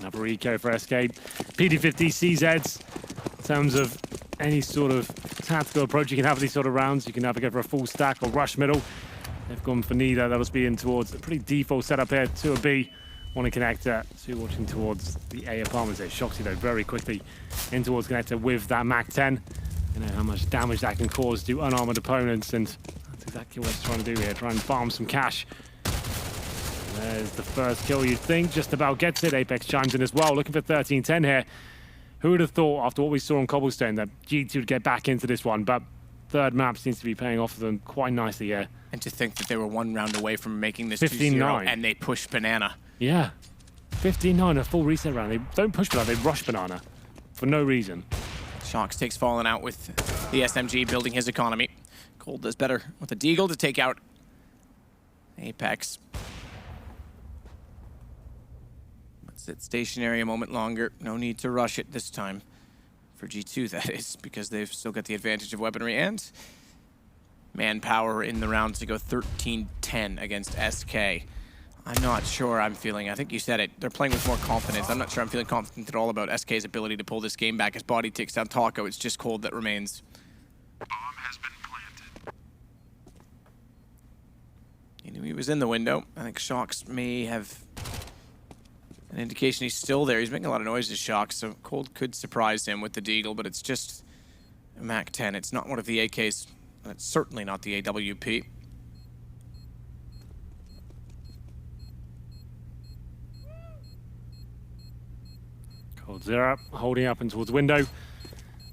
Another eco for SK. PD50 CZs. In terms of any sort of tactical approach you can have with these sort of rounds, you can either go for a full stack or rush middle. They've gone for neither. That'll be in towards a pretty default setup here. 2 a B, 1 a connector, 2 watching towards the A apartments. There, Shoxy though very quickly in towards connector with that MAC-10. You know how much damage that can cause to unarmored opponents, and that's exactly what it's trying to do here. Try and farm some cash. There's the first kill, you'd think. Just about gets it. Apex chimes in as well, looking for 13-10 here. Who would have thought, after what we saw on Cobblestone, that G2 would get back into this one, but third map seems to be paying off for them quite nicely here. And to think that they were 1 round away from making this 15-9. 2-0, and they push Banana. Yeah. 15-9, a full reset round. They don't push Banana, they rush Banana. For no reason. Shox takes Fallen out with the SMG, building his economy. Cold does better with a Deagle to take out Apex. Let's sit stationary a moment longer. No need to rush it this time. For G2, that is, because they've still got the advantage of weaponry and manpower in the round to go 13-10 against SK. I'm not sure I'm feeling. I think you said it. They're playing with more confidence. I'm not sure I'm feeling confident at all about SK's ability to pull this game back. His body takes down Taco. It's just Cold that remains. Bomb has been planted. He knew he was in the window. I think Shox may have an indication he's still there. He's making a lot of noises, Shox, so Cold could surprise him with the Deagle, but it's just a MAC-10. It's not one of the AKs. It's certainly not the AWP. Cold Zero holding up and towards window.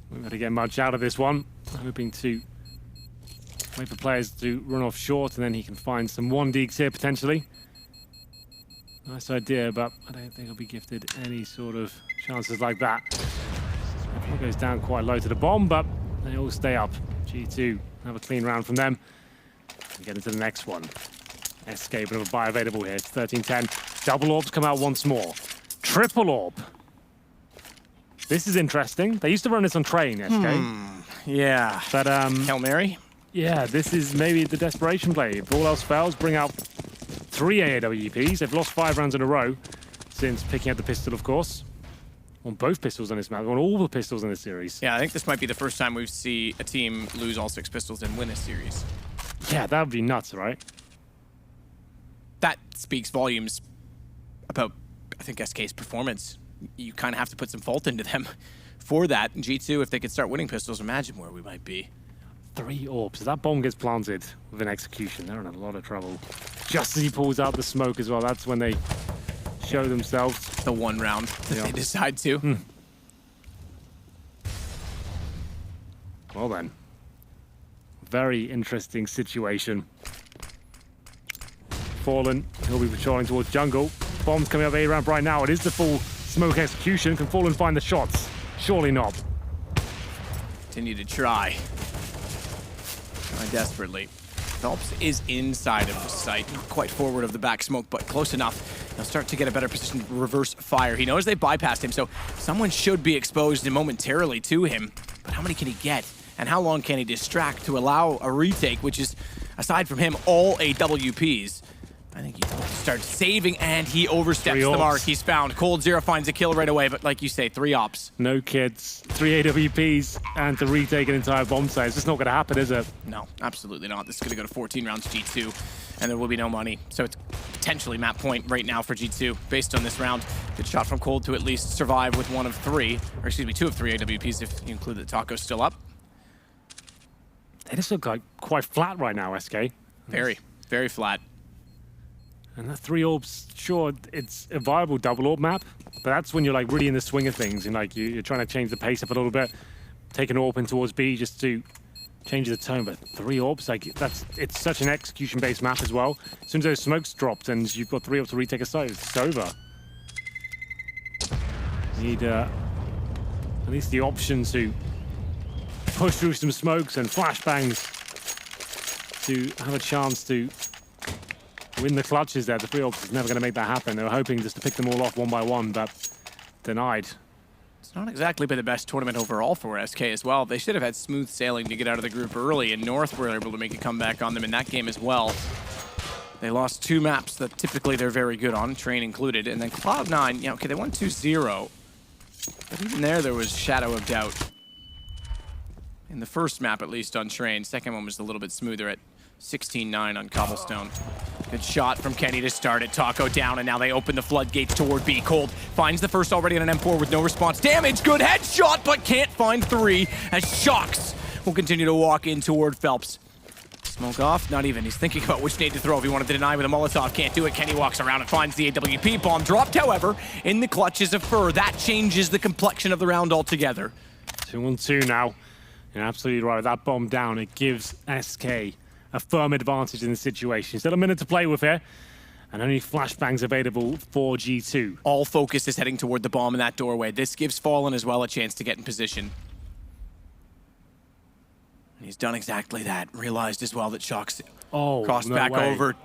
We're not going to get much out of this one. Hoping to wait for players to run off short and then he can find some 1Ds here potentially. Nice idea, but I don't think he'll be gifted any sort of chances like that. It goes down quite low to the bomb, but they all stay up. G2 have a clean round from them. And get into the next one. SK, bit of a buy available here. It's 13-10. Double orbs come out once more. Triple orb. This is interesting. They used to run this on train, SK. Yeah. But Hail Mary? yeah, this is maybe the desperation play. If all else fails, bring out 3 AWPs. They've lost 5 rounds in a row since picking up the pistol, of course. On both pistols on this map, on all the pistols in this series. Yeah, I think this might be the first time we see a team lose all 6 pistols and win a series. Yeah, that would be nuts, right? That speaks volumes about, I think, SK's performance. You kind of have to put some fault into them for that. And G2, if they could start winning pistols, imagine where we might be. 3 orbs. If that bomb gets planted with an execution, they're in a lot of trouble. Just as he pulls out the smoke as well, that's when they show themselves. The one round that they decide to. Well then. Very interesting situation. Fallen, he'll be patrolling towards jungle. Bombs coming up A ramp right now. It is the full smoke execution. Can Fallen find the shots? Surely not. Continue to try. Try desperately. Phelps is inside of the site, not quite forward of the back smoke, but close enough. He'll start to get a better position to reverse fire. He knows they bypassed him, so someone should be exposed momentarily to him. But how many can he get? And how long can he distract to allow a retake, which is, aside from him, all AWPs? I think he starts saving, and he oversteps the mark. He's found. Cold Zero finds a kill right away, but like you say, 3 ops. No kids, 3 AWPs, and to retake an entire bomb site. It's just not going to happen, is it? No, absolutely not. This is going to go to 14 rounds G2, and there will be no money. So it's potentially map point right now for G2 based on this round. Good shot from Cold to at least survive with 1 of 3, or excuse me, 2 of 3 AWPs if you include that Taco's still up. They just look like quite flat right now, SK. Very, very flat. And that 3 orbs, sure, it's a viable double orb map, but that's when you're like really in the swing of things and like you're trying to change the pace up a little bit, take an orb in towards B just to change the tone. But 3 orbs, like it's such an execution-based map as well. As soon as those smokes dropped and you've got 3 orbs to retake a site, it's over. Need at least the option to push through some smokes and flashbangs to have a chance to win the clutches there. The 3 orbs is never going to make that happen. They were hoping just to pick them all off one by one, but denied. It's not exactly been the best tournament overall for SK as well. They should have had smooth sailing to get out of the group early, and North were able to make a comeback on them in that game as well. They lost 2 maps that typically they're very good on, Train included, and then Cloud9, yeah, okay, they won 2-0, but even there was shadow of doubt. In the first map, at least, on Train. Second one was a little bit smoother at 16-9 on Cobblestone. Good shot from Kenny to start it. Taco down, and now they open the floodgates toward B. Cold finds the first already on an M4 with no response. Damage, good headshot, but can't find 3 as Shox will continue to walk in toward Phelps. Smoke off, not even. He's thinking about which nade to throw if he wanted to deny with a Molotov. Can't do it. Kenny walks around and finds the AWP. Bomb dropped, however, in the clutches of Fur. That changes the complexion of the round altogether. 2-on-2 now. You're absolutely right. With that bomb down, it gives SK a firm advantage in the situation. Still a minute to play with here, and only flashbangs available for G2. All focus is heading toward the bomb in that doorway. This gives Fallen as well a chance to get in position. And he's done exactly that. Realized as well that Shox crossed back over.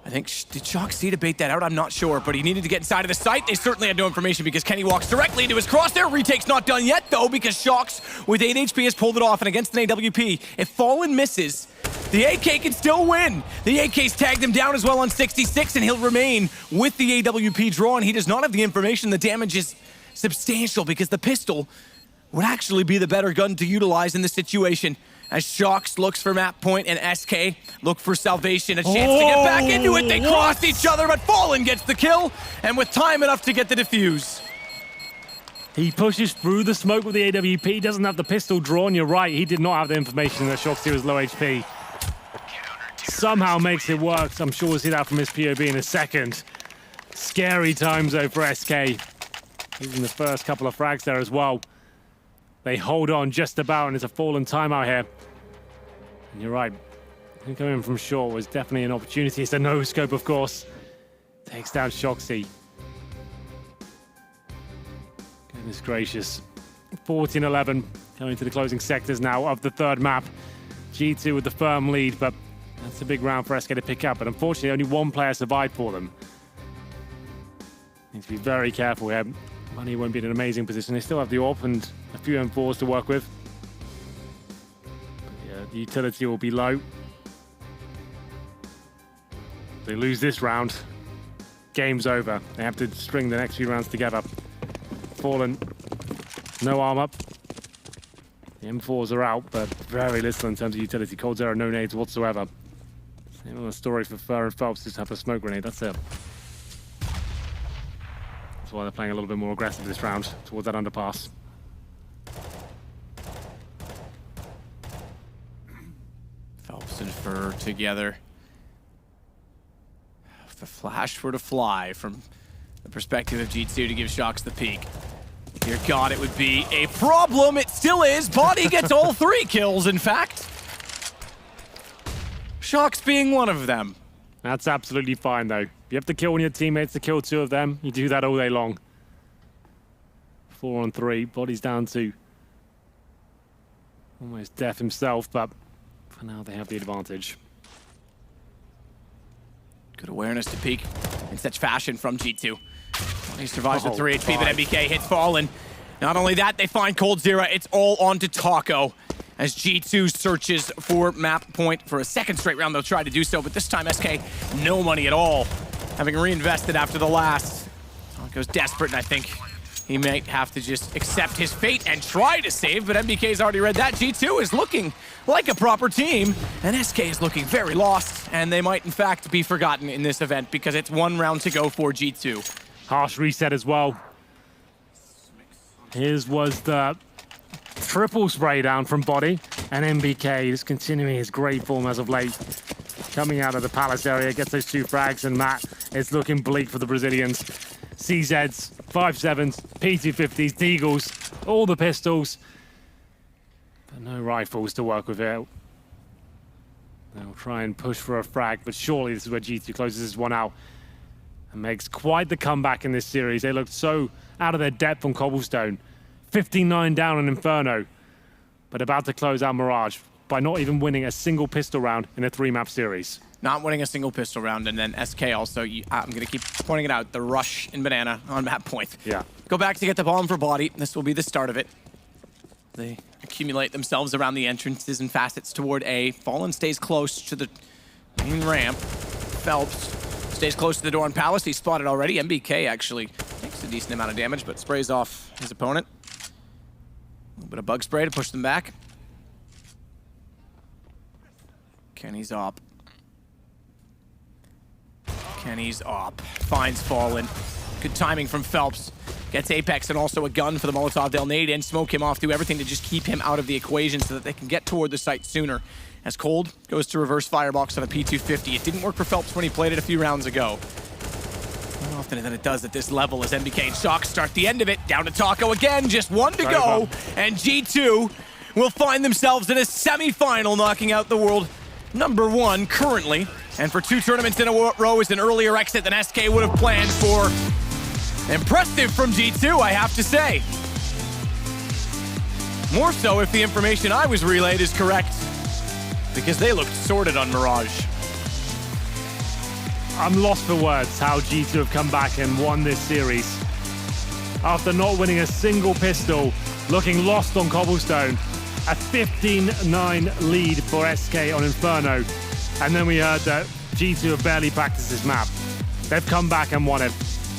I think, did Shox see to bait that out? I'm not sure, but he needed to get inside of the site. They certainly had no information because Kenny walks directly into his crosshair. Retake's not done yet, though, because Shox with 8 HP has pulled it off, and against an AWP, if Fallen misses, The AK can still win. The AK's tagged him down as well on 66, and he'll remain with the AWP drawn. He does not have the information. The damage is substantial because the pistol would actually be the better gun to utilize in this situation. As Shox looks for map point and SK look for salvation, a chance to get back into it. They crossed each other, but Fallen gets the kill, and with time enough to get the defuse. He pushes through the smoke with the AWP, doesn't have the pistol drawn. You're right, he did not have the information that Shox was low HP. Somehow makes it work. I'm sure we'll see that from his POV in a second. Scary times though for SK. Even the first couple of frags there as well. They hold on just about, and it's a Fallen timeout here. And you're right, coming from short was definitely an opportunity. It's a no-scope, of course. Takes down Shoxy. Goodness gracious. 14-11, coming to the closing sectors now of the third map. G2 with the firm lead, but that's a big round for SK to pick up. But unfortunately, only one player survived for them. Need to be very careful here. Money won't be in an amazing position. They still have the AWP and a few M4s to work with. But yeah, the utility will be low. If they lose this round, game's over. They have to string the next few rounds together. Fallen, no arm up. The M4s are out, but very little in terms of utility. Cold Zero, no nades whatsoever. Same on the story for Fur and Phelps, just have a smoke grenade, that's it. That's why they're playing a little bit more aggressive this round towards that underpass. Phelps and Fur together. If the flash were to fly from the perspective of G2 to give Shox the peek, dear God, it would be a problem. It still is. Body gets all 3 kills, in fact. Shox being one of them. That's absolutely fine, though. You have to kill one of your teammates to kill 2 of them. You do that all day long. 4 on 3. Body's down to almost death himself, but for now they have the advantage. Good awareness to peek in such fashion from G2. He survives with 3 HP, but MBK hits Fallen. Not only that, they find Cold Zero. It's all on to Taco as G2 searches for map point for a second straight round. They'll try to do so, but this time SK, no money at all. Having reinvested after the last. Taco's desperate, and I think he might have to just accept his fate and try to save, but MBK's already read that. G2 is looking like a proper team, and SK is looking very lost, and they might in fact be forgotten in this event because it's 1 round to go for G2. Harsh reset as well. His was the triple spray down from Body, and MBK is continuing his great form as of late. Coming out of the Palace area, gets those 2 frags, and Matt, it's looking bleak for the Brazilians. CZs, 5.7s, P250s, Deagles, all the pistols, but no rifles to work with here. They'll try and push for a frag, but surely this is where G2 closes this one out and makes quite the comeback in this series. They looked so out of their depth on Cobblestone. 59 down on Inferno, but about to close out Mirage by not even winning a single pistol round in a 3-map series. Not winning a single pistol round, and then SK also, I'm going to keep pointing it out, the rush in Banana on map point. Yeah. Go back to get the bomb for Body. This will be the start of it. They accumulate themselves around the entrances and facets toward A. Fallen stays close to the main ramp. Phelps stays close to the door on Palace. He's spotted already. MBK actually takes a decent amount of damage, but sprays off his opponent. A little bit of bug spray to push them back. Kenny's up. Kenny's up. Finds Fallen. Good timing from Phelps. Gets Apex and also a gun for the Molotov. They'll nade in, smoke him off, do everything to just keep him out of the equation so that they can get toward the site sooner. As Cold goes to reverse firebox on a P250. It didn't work for Phelps when he played it a few rounds ago. More often than it does at this level as MBK and Shox start the end of it. Down to Taco again, just 1 to go. And G2 will find themselves in a semi-final, knocking out the world #1 currently. And for 2 tournaments in a row is an earlier exit than SK would have planned for. Impressive from G2, I have to say. More so if the information I was relayed is correct, because they looked sorted on Mirage. I'm lost for words how G2 have come back and won this series. After not winning a single pistol, looking lost on Cobblestone, a 15-9 lead for SK on Inferno. And then we heard that G2 have barely practiced this map. They've come back and won it.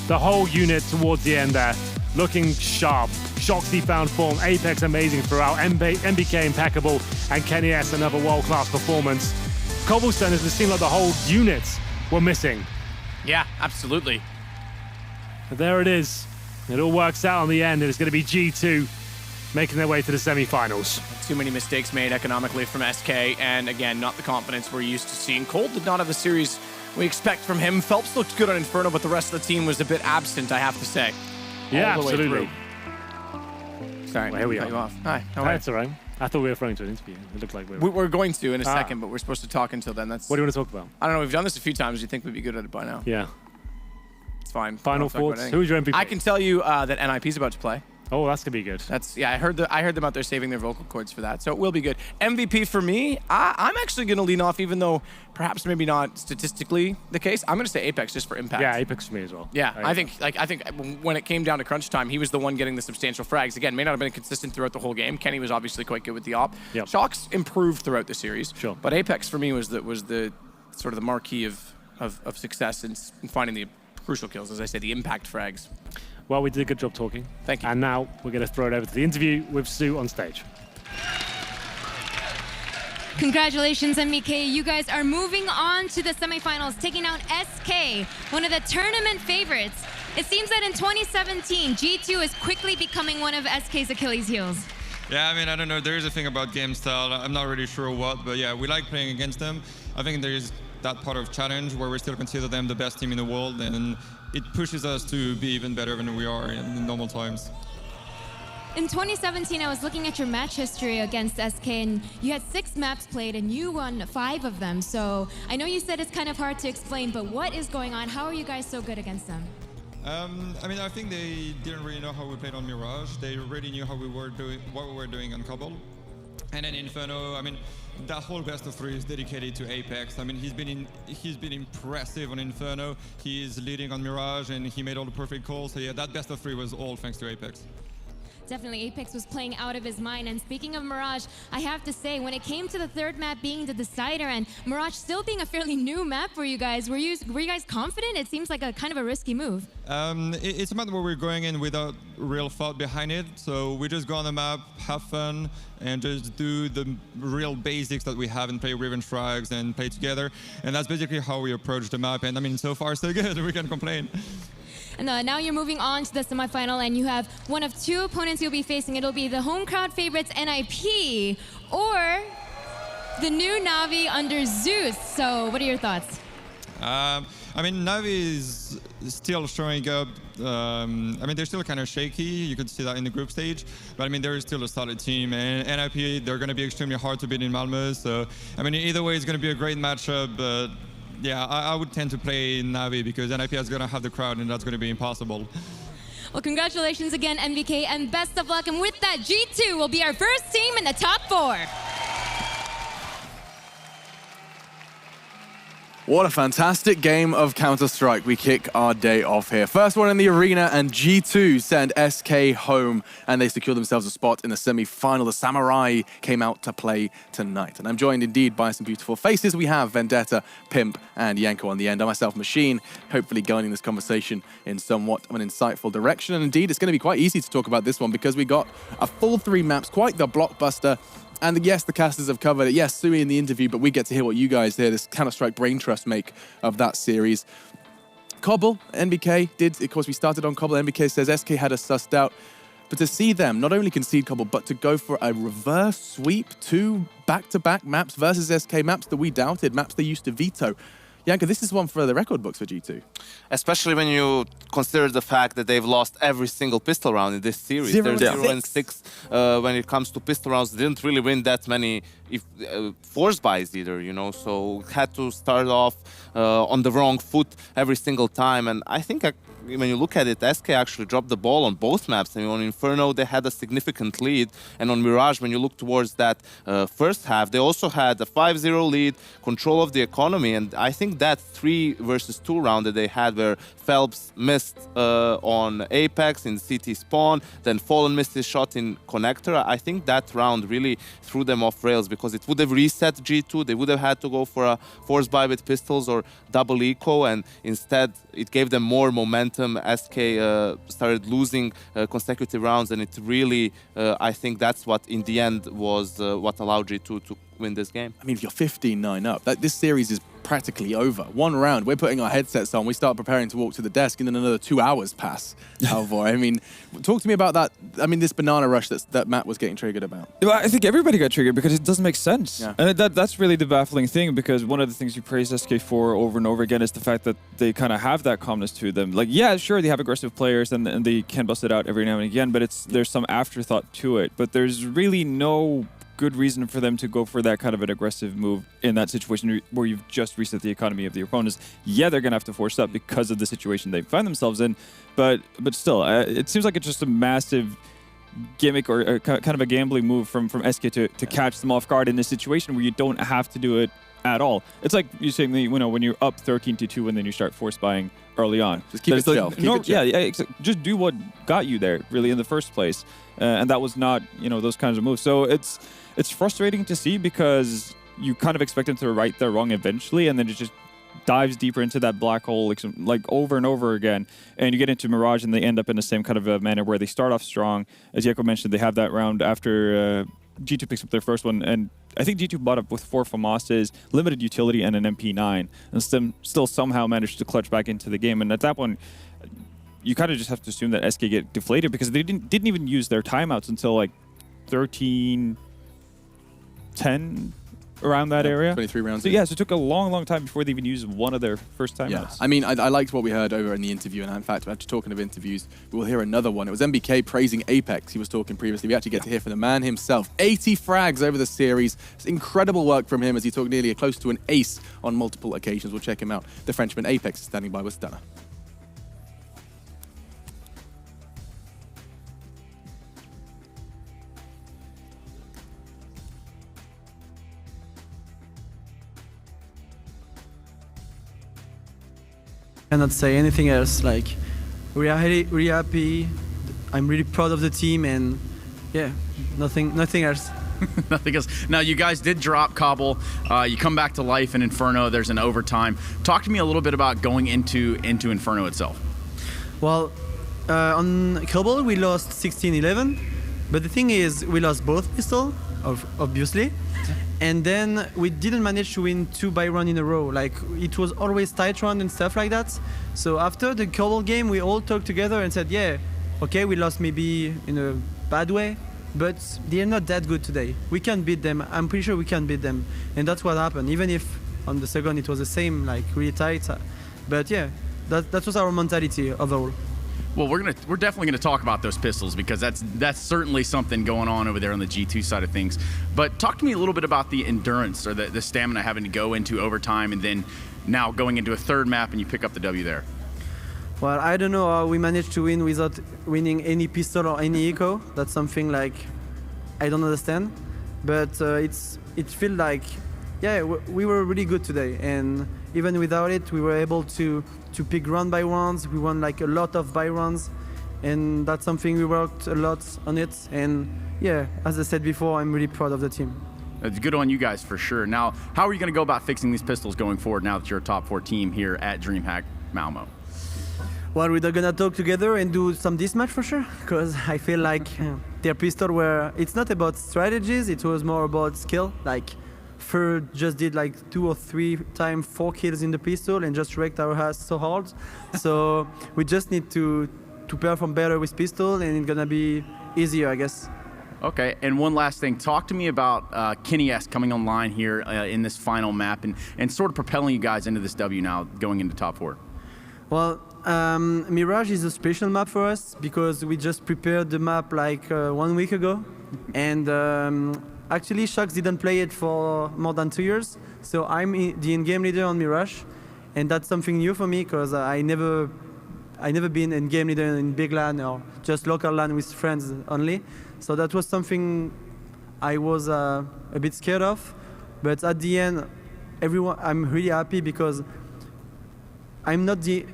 The whole unit towards the end there, looking sharp. Shoxy found form, Apex amazing throughout, MBK impeccable, and Kenny S another world-class performance. Cobblestone, it seemed like the whole units were missing. Yeah, absolutely. But there it is. It all works out on the end, and it's going to be G2 making their way to the semifinals. Too many mistakes made economically from SK, and again, not the confidence we're used to seeing. Cole did not have the series we expect from him. Phelps looked good on Inferno, but the rest of the team was a bit absent, I have to say. Yeah, all the way absolutely. through. Sorry, Well, here we cut are. you off. Hi, how are you? That's all right. I thought we were referring to an interview. It looked like we were. We're going to in a second, but we're supposed to talk until then. That's. What do you want to talk about? I don't know. We've done this a few times. You think we'd be good at it by now? Yeah. It's fine. Final Don't talk about thoughts? anything. Who's your MVP? I can tell you that NIP's about to play. Oh, that's going to be good. That's I heard them out there saving their vocal cords for that, so it will be good. MVP for me, I'm actually going to lean off, even though perhaps maybe not statistically the case. I'm going to say Apex just for impact. Yeah, Apex for me as well. Yeah, I think when it came down to crunch time, he was the one getting the substantial frags. Again, may not have been consistent throughout the whole game. Kenny was obviously quite good with the op. Yep. Shox improved throughout the series. Sure. But Apex for me was the sort of the marquee of success in finding the crucial kills, as I say, the impact frags. Well, we did a good job talking. Thank you. And now we're going to throw it over to the interview with Sue on stage. Congratulations, MBK. You guys are moving on to the semifinals, taking out SK, one of the tournament favorites. It seems that in 2017, G2 is quickly becoming one of SK's Achilles heels. Yeah, I mean, I don't know. There is a thing about game style. I'm not really sure what, but yeah, we like playing against them. I think there is that part of challenge where we still consider them the best team in the world, and it pushes us to be even better than we are in normal times. In 2017, I was looking at your match history against SK, and you had 6 maps played, and you won 5 of them. So I know you said it's kind of hard to explain, but what is going on? How are you guys so good against them? I mean, I think they didn't really know how we played on Mirage. They already knew how we were doing, what we were doing on Cobble. And then Inferno, I mean, that whole best of 3 is dedicated to Apex. I mean, he's been impressive on Inferno. He is leading on Mirage, and he made all the perfect calls. So yeah, that best of 3 was all thanks to Apex. Definitely, Apex was playing out of his mind. And speaking of Mirage, I have to say, when it came to the 3rd map being the decider and Mirage still being a fairly new map for you guys, were you guys confident? It seems like a kind of a risky move. It's a map where we're going in without real thought behind it. So we just go on the map, have fun, and just do the real basics that we have and play revenge frags and play together. And that's basically how we approach the map. And I mean, so far so good. We can't complain. And now you're moving on to the semifinal, and you have one of 2 opponents you'll be facing. It'll be the home crowd favorites NIP or the new Na'Vi under Zeus. So what are your thoughts? I mean, Na'Vi is still showing up. I mean, they're still kind of shaky. You could see that in the group stage. But I mean, they're still a solid team. And NIP, they're going to be extremely hard to beat in Malmö. So, I mean, either way, it's going to be a great matchup. But yeah, I would tend to play Na'Vi because NIP is going to have the crowd, and that's going to be impossible. Well, congratulations again, MBK, and best of luck. And with that, G2 will be our first team in the top 4. What a fantastic game of Counter-Strike. We kick our day off here. First one in the arena, and G2 send SK home, and they secure themselves a spot in the semi-final. The Samurai came out to play tonight. And I'm joined indeed by some beautiful faces. We have Vendetta, Pimp, and Yanko on the end. I'm myself, Machine, hopefully guiding this conversation in somewhat of an insightful direction. And indeed, it's going to be quite easy to talk about this one because we got a full 3 maps, quite the blockbuster. And yes, the casters have covered it. Yes, Sui in the interview, but we get to hear what you guys hear, this Counter-Strike Brain Trust make of that series. Cobble, NBK did, of course, we started on Cobble. NBK says SK had us sussed out. But to see them not only concede Cobble, but to go for a reverse sweep, 2 back-to-back maps versus SK, maps that we doubted, maps they used to veto. Yanko, this is one for the record books for G2. Especially when you consider the fact that they've lost every single pistol round in this series. They're 0-6 when it comes to pistol rounds. They didn't really win that many force buys either, you know, so had to start off on the wrong foot every single time. And I think when you look at it, SK actually dropped the ball on both maps. I mean, on Inferno, they had a significant lead. And on Mirage, when you look towards that first half, they also had a 5-0 lead, control of the economy. And I think that 3 versus 2 round that they had where Phelps missed on Apex in CT spawn, then Fallen missed his shot in Connector. I think that round really threw them off rails because it would have reset G2. They would have had to go for a force buy with pistols or double eco, and instead it gave them more momentum. SK started losing consecutive rounds, and it really, I think that's what in the end was what allowed G2 to win this game. I mean, if you're 15-9 up, this series is practically over. One round, we're putting our headsets on, we start preparing to walk to the desk, and then another 2 hours pass. Alvor, I mean, talk to me about that. I mean, this banana rush that Matt was getting triggered about. Well, I think everybody got triggered because it doesn't make sense. Yeah. And that's really the baffling thing, because one of the things you praise SK for over and over again is the fact that they kind of have that calmness to them. Like, yeah, sure, they have aggressive players and they can bust it out every now and again, but there's some afterthought to it. But there's really no good reason for them to go for that kind of an aggressive move in that situation where you've just reset the economy of the opponents. Yeah, they're going to have to force up because of the situation they find themselves in, but still, it seems like it's just a massive gimmick or kind of a gambling move from SK to catch them off guard in a situation where you don't have to do it at all. It's like you saying, you know, when you're up 13-2 and then you start force buying early on. Just keep it chill. Yeah, just do what got you there really in the first place, and that was not, you know, those kinds of moves. So it's frustrating to see because you kind of expect them to right their wrong eventually, and then it just dives deeper into that black hole like over and over again. And you get into Mirage and they end up in the same kind of a manner where they start off strong. As Jaco mentioned, they have that round after G2 picks up their first one, and I think G2 bought up with 4 FAMASes, limited utility, and an MP9, and still somehow managed to clutch back into the game. And at that point, you kind of just have to assume that SK get deflated because they didn't even use their timeouts until like 13-10, around that area. 23 rounds. So yeah, so it took a long time before they even used one of their first timeouts. Yeah, I mean, I liked what we heard over in the interview, and in fact, after talking of interviews, we'll hear another one. It was MBK praising Apex. He was talking previously. We actually get to hear from the man himself. 80 frags over the series. It's incredible work from him as he took nearly close to an ace on multiple occasions. We'll check him out. The Frenchman Apex is standing by with Stunner. Cannot say anything else. Like, we are really happy. I'm really proud of the team, and yeah, nothing else. Nothing else. Now, you guys did drop Cobble. You come back to life in Inferno. There's an overtime. Talk to me a little bit about going into Inferno itself. Well, on Cobble we lost 16-11, but the thing is we lost both pistols, obviously. And then we didn't manage to win 2 buy run in a row. Like, it was always tight run and stuff like that. So after the Cobble game, we all talked together and said, yeah, okay, we lost maybe in a bad way, but they're not that good today. We can beat them. I'm pretty sure we can beat them. And that's what happened. Even if on the second it was the same, like really tight. But yeah, that was our mentality overall. Well, we're definitely gonna talk about those pistols because that's certainly something going on over there on the G2 side of things. But talk to me a little bit about the endurance or the stamina having to go into overtime and then now going into a third map and you pick up the W there. Well, I don't know how we managed to win without winning any pistol or any eco. That's something like I don't understand. But it feels like, yeah, we were really good today, and even without it, we were able to pick round by rounds. We won like a lot of buy rounds, and that's something we worked a lot on it. And yeah, as I said before, I'm really proud of the team. It's good on you guys for sure. Now, how are you going to go about fixing these pistols going forward now that you're a top 4 team here at DreamHack Malmö? Well, we're gonna talk together and do some deathmatch for sure, because I feel like their pistol it's not about strategies, it was more about skill. Like, Fur just did like 2 or 3 times 4 kills in the pistol and just wrecked our ass so hard. So we just need to perform better with pistol, and it's gonna be easier, I guess. Okay, and one last thing. Talk to me about Kenny S coming online here in this final map and sort of propelling you guys into this W now, going into top 4. Well, Mirage is a special map for us because we just prepared the map like 1 week ago, and actually Shux didn't play it for more than 2 years, so I'm the in-game leader on Mirage, and that's something new for me because I never I never been in game leader in big LAN or just local LAN with friends only. So that was something I was a bit scared of. But at the end, I'm really happy because I'm not the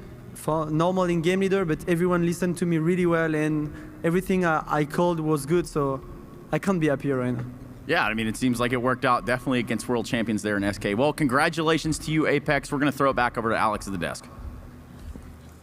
normal in game leader, but everyone listened to me really well, and everything I called was good. So I can't be happier right now. Yeah, I mean, it seems like it worked out definitely against world champions there in SK. Well, congratulations to you, Apex. We're going to throw it back over to Alex at the desk.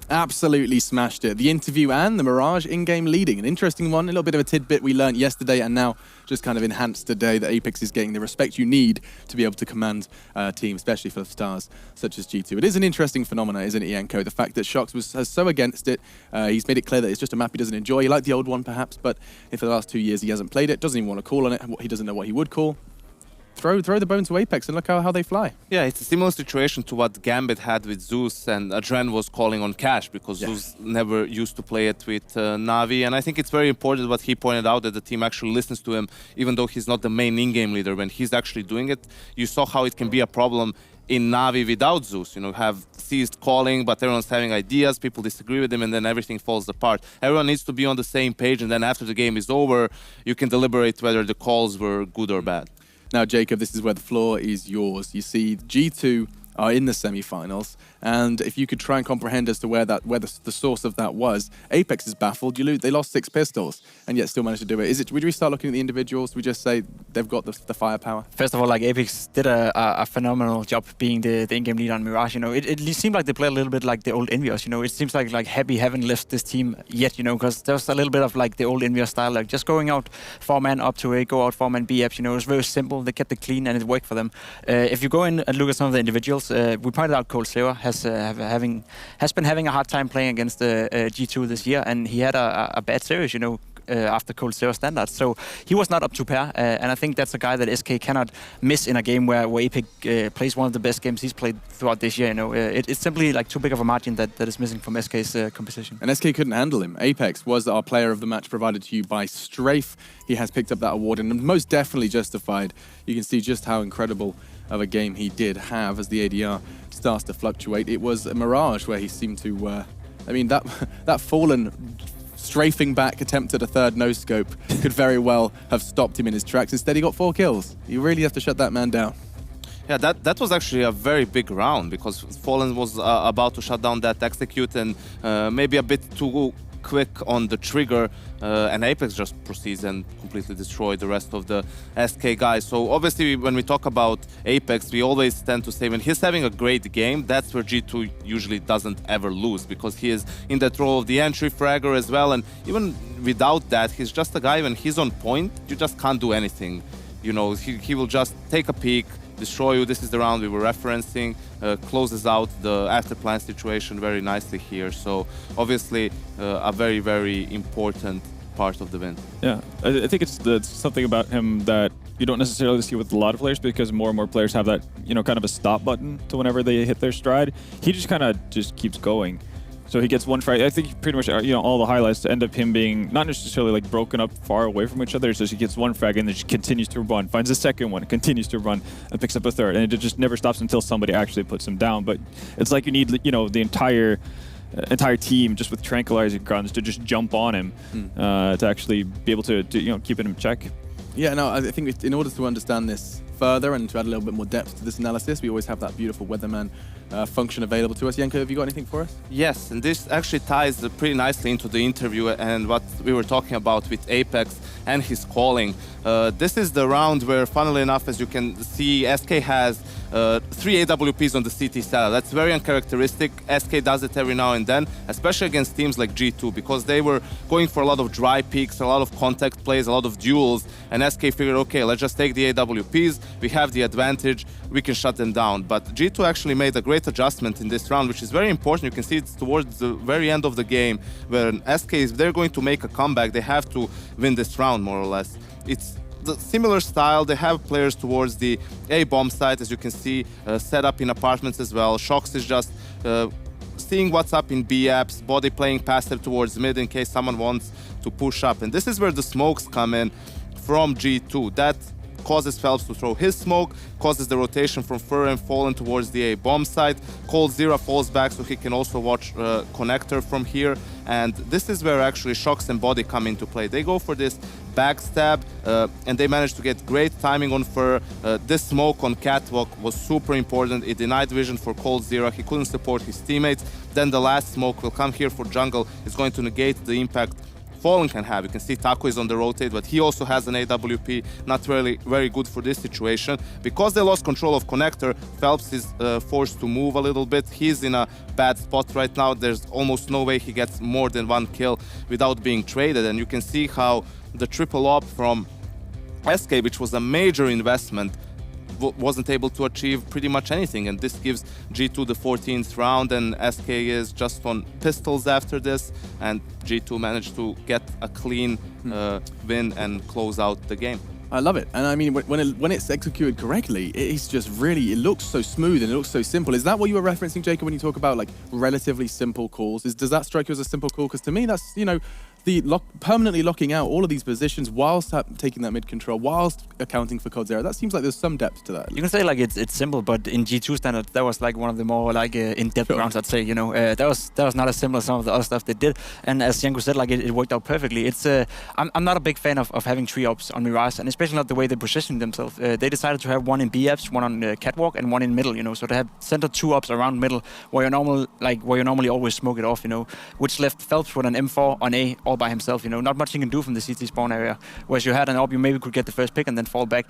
Absolutely smashed it. The interview and the Mirage in-game leading. An interesting one, a little bit of a tidbit we learned yesterday and now just kind of enhanced today that Apex is getting the respect you need to be able to command a team, especially for stars such as G2. It is an interesting phenomenon, isn't it, Yanko? The fact that Shox was so against it. He's made it clear that it's just a map he doesn't enjoy. He liked the old one, perhaps, but if for the last 2 years he hasn't played it, doesn't even want to call on it, he doesn't know what he would call. Throw the bone to Apex and look how they fly. Yeah, it's a similar situation to what Gambit had with Zeus, and Adren was calling on Cash because Zeus never used to play it with Na'Vi. And I think it's very important what he pointed out, that the team actually listens to him, even though he's not the main in-game leader. When he's actually doing it, you saw how it can be a problem in Na'Vi without Zeus. You know, have ceased calling, but everyone's having ideas, people disagree with him, and then everything falls apart. Everyone needs to be on the same page, and then after the game is over, you can deliberate whether the calls were good or bad. Now, Jacob, this is where the floor is yours. You see, G2 are in the semi-finals, and if you could try and comprehend as to where the source of that was, Apex is baffled. They lost 6 pistols, and yet still managed to do it. Would we start looking at the individuals? We just say they've got the firepower? First of all, like Apex did a phenomenal job being the in-game leader on Mirage. You know, it seemed like they played a little bit like the old Envious. You know, it seems like Happy haven't left this team yet. You know, because there's a little bit of like the old Envious style, like just going out 4-man up to A, go out 4-man B-Apps. You know, it was very simple. They kept it clean and it worked for them. If you go in and look at some of the individuals, we pointed out Cobblestone has been having a hard time playing against G2 this year, and he had a bad series, you know, after Cobblestone standards. So he was not up to par, and I think that's a guy that SK cannot miss in a game where Apex plays one of the best games he's played throughout this year. You know, it's simply like too big of a margin that is missing from SK's composition. And SK couldn't handle him. Apex was our player of the match provided to you by Strafe. He has picked up that award and most definitely justified. You can see just how incredible of a game he did have as the ADR starts to fluctuate. It was a Mirage where he seemed to, I mean, that fallen strafing back attempt at a third no-scope could very well have stopped him in his tracks. Instead, he got 4 kills. You really have to shut that man down. Yeah, that was actually a very big round because Fallen was about to shut down that execute and maybe a bit too quick on the trigger, and Apex just proceeds and completely destroyed the rest of the SK guys. So obviously when we talk about Apex, we always tend to say when he's having a great game, that's where G2 usually doesn't ever lose, because he is in that role of the entry fragger as well, and even without that, he's just a guy, when he's on point, you just can't do anything. You know, he will just take a peek, destroy you. This is the round we were referencing, closes out the after plan situation very nicely here. So obviously a very, very important part of the win. Yeah, I think it's something about him that you don't necessarily see with a lot of players, because more and more players have that, you know, kind of a stop button to whenever they hit their stride. He just kind of just keeps going. So he gets one frag. I think pretty much, you know, all the highlights end up him being not necessarily like broken up far away from each other. So he gets one frag and then just continues to run, finds a second one, continues to run, and picks up a third. And it just never stops until somebody actually puts him down. But it's like you need, you know, the entire team just with tranquilizer guns to just jump on him to actually be able to, you know, keep it in check. Yeah, no, I think in order to understand this further and to add a little bit more depth to this analysis, we always have that beautiful weatherman function available to us. Yanko, have you got anything for us? Yes, and this actually ties pretty nicely into the interview and what we were talking about with Apex and his calling. This is the round where, funnily enough, as you can see, SK has 3 AWPs on the CT side. That's very uncharacteristic. SK does it every now and then, especially against teams like G2, because they were going for a lot of dry peaks, a lot of contact plays, a lot of duels, and SK figured, okay, let's just take the AWPs, we have the advantage, we can shut them down. But G2 actually made a great adjustment in this round, which is very important. You can see it's towards the very end of the game, where SK, if they're going to make a comeback, they have to win this round, more or less. It's the similar style. They have players towards the A bomb site, as you can see, set up in apartments as well. Shox is just seeing what's up in B apps, body playing passive towards mid in case someone wants to push up. And this is where the smokes come in from G2. That causes Phelps to throw his smoke, causes the rotation from Fur and Fallen towards the A bomb site. coldzera falls back so he can also watch Connector from here. And this is where actually Shox and Body come into play. They go for this backstab and they manage to get great timing on Fur. This smoke on Catwalk was super important. It denied vision for coldzera. He couldn't support his teammates. Then the last smoke will come here for jungle. It's going to negate the impact Fallen can have. You can see Taco is on the rotate, but he also has an AWP, not really very good for this situation. Because they lost control of Connector, Phelps is forced to move a little bit. He's in a bad spot right now. There's almost no way he gets more than one kill without being traded. And you can see how the triple op from SK, which was a major investment, wasn't able to achieve pretty much anything, and this gives G2 the 14th round, and SK is just on pistols after this, and G2 managed to get a clean win and close out the game. I love it, and I mean, when it's executed correctly, it's just really, it looks so smooth and it looks so simple. Is that what you were referencing, Jacob, when you talk about like relatively simple calls? Does that strike you as a simple call? Because to me, that's, you know, permanently locking out all of these positions whilst taking that mid control, whilst accounting for coldzera. That seems like there's some depth to that. You can say like it's simple, but in G2 standards, that was like one of the more like in-depth rounds, I'd say. You know, that was not as simple as some of the other stuff they did. And as Janko said, like it worked out perfectly. It's I'm not a big fan of having 3 ops on Mirage, and especially not the way they positioned themselves. They decided to have one in B apps, one on Catwalk, and one in middle. You know, so they have center 2 ops around middle, where you normally always smoke it off. You know, which left Phelps with an M4 on A all by himself. You know, not much he can do from the CT spawn area. Whereas you had an op, you maybe could get the first pick and then fall back.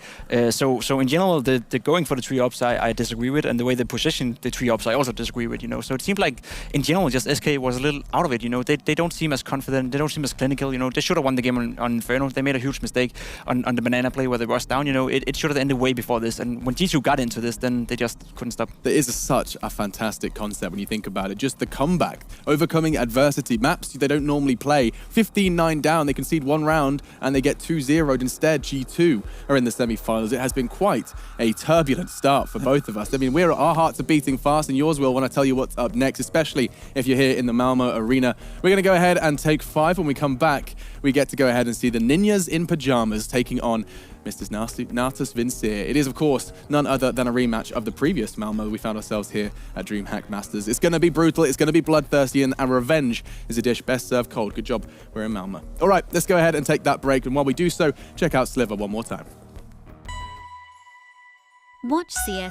So in general, the going for the 3 ops, I disagree with, and the way they positioned the 3 ops, I also disagree with. You know, so it seemed like in general, just SK was a little out of it. You know, they don't seem as confident, they don't seem as clinical. You know, they should have won the game on Inferno. They made a huge mistake on the banana play where they rushed down. You know, it should have ended way before this. And when G2 got into this, then they just couldn't stop. There is such a fantastic concept when you think about it. Just the comeback, overcoming adversity. Maps they don't normally play. 15-9 down, they concede 1 round and they get 2-0'd instead. G2 are in the semi-finals. It has been quite a turbulent start for both of us. I mean, our hearts are beating fast, and yours will when I tell you what's up next, especially if you're here in the Malmö arena. We're going to go ahead and take 5. When we come back, we get to go ahead and see the Ninjas in Pajamas taking on Mr. Natus Vincere. It is, of course, none other than a rematch of the previous Malmö we found ourselves here at DreamHack Masters. It's going to be brutal, it's going to be bloodthirsty, and our revenge is a dish best served cold. Good job, we're in Malmö. All right, let's go ahead and take that break, and while we do so, check out Sliver one more time. Watch CS